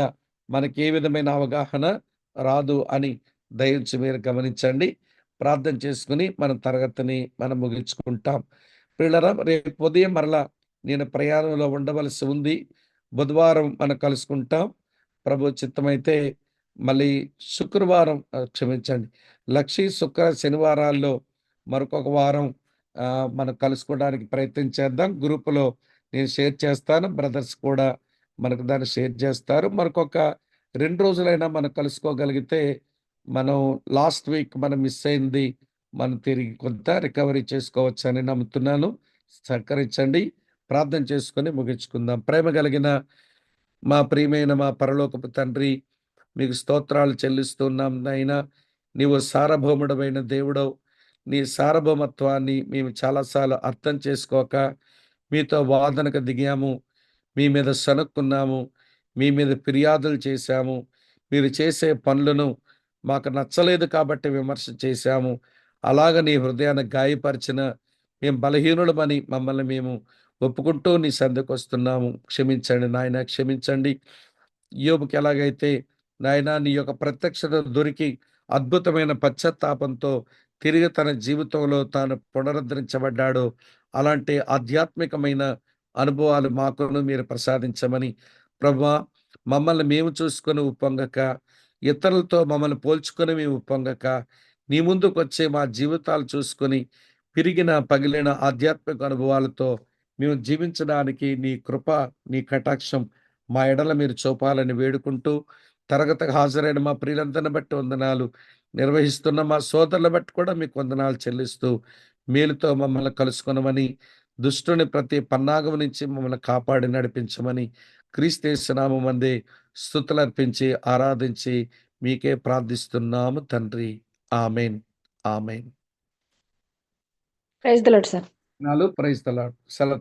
మనకి ఏ విధమైన అవగాహన రాదు అని దయచేసి మీరు గమనించండి. ప్రార్థన చేసుకుని మనం తరగతిని మనం ముగించుకుంటాం. పిల్లరా, రేపు ఉదయం మరలా నేను ప్రయాణంలో ఉండవలసి ఉంది. బుధవారం మనం కలుసుకుంటాం. ప్రభు చిత్తమైతే మళ్ళీ శుక్రవారం క్షమించండి, లక్షీ శుక్ర శనివారాల్లో మరొక వారం మనం కలుసుకోవడానికి ప్రయత్నం చేద్దాం. గ్రూపులో నేను షేర్ చేస్తాను, బ్రదర్స్ కూడా మనకు దాన్ని షేర్ చేస్తారు. మరొక 2 రోజులైనా మనం కలుసుకోగలిగితే మనం లాస్ట్ వీక్ మనం మిస్ అయింది మనం తిరిగి కొంత రికవరీ చేసుకోవచ్చని నమ్ముతున్నాను. సహకరించండి. ప్రార్థన చేసుకొని ముగించుకుందాం. ప్రేమ కలిగిన మా ప్రియమైన మా పరలోకపు తండ్రి, మీకు స్తోత్రాలు చెల్లిస్తున్నాం నాయనా. నీవు సార్వభౌముడమైన దేవుడవు. నీ సార్వభౌమత్వాన్ని మేము చాలాసార్లు అర్థం చేసుకోక మీతో వాదనకు దిగాము. మీ మీద సణుక్కున్నాము. మీ మీద ఫిర్యాదులు చేశాము. మీరు చేసే పనులను మాకు నచ్చలేదు కాబట్టి విమర్శ చేశాము. అలాగ నీ హృదయాన్ని గాయపరిచిన మేము బలహీనులమని మమ్మల్ని మేము ఒప్పుకుంటూ నీ సన్నిధికొస్తున్నాము. క్షమించండి నాయన, క్షమించండి. యోబుకి ఎలాగైతే నాయనా నీ యొక్క ప్రత్యక్షత దొరికి అద్భుతమైన పశ్చాత్తాపంతో తిరిగి తన జీవితంలో తాను పునరుద్ధరించబడ్డాడో, అలాంటి ఆధ్యాత్మికమైన అనుభవాలు మాకును మీరు ప్రసాదించమని ప్రభువా, మమ్మల్ని మేము చూసుకొని ఉప్పొంగక, ఇతరులతో మమ్మల్ని పోల్చుకొని మేము ఉప్పొంగక, నీ ముందుకొచ్చే మా జీవితాలు చూసుకొని పిరిగిన పగిలిన ఆధ్యాత్మిక అనుభవాలతో మేము జీవించడానికి నీ కృప, నీ కటాక్షం మా ఎడల మీరు చూపాలని వేడుకుంటూ, తరగతికి హాజరైన మా ప్రియులందరిని బట్టి వందనాలు. నిర్వహిస్తున్న మా సోదరుల బట్టి కూడా మీకు వందనాలు చెల్లిస్తూ, మేలుతో మమ్మల్ని కలుసుకొనమని, దుష్టుని ప్రతి పన్నాగం నుంచి మమ్మల్ని కాపాడి నడిపించమని, క్రీస్తు నామమందే స్తుతులర్పించి, ఆరాధించి మీకే ప్రార్థిస్తున్నాము తండ్రి. Amen. Amen. Praise the lord sir. Praise the lord. సెలవు.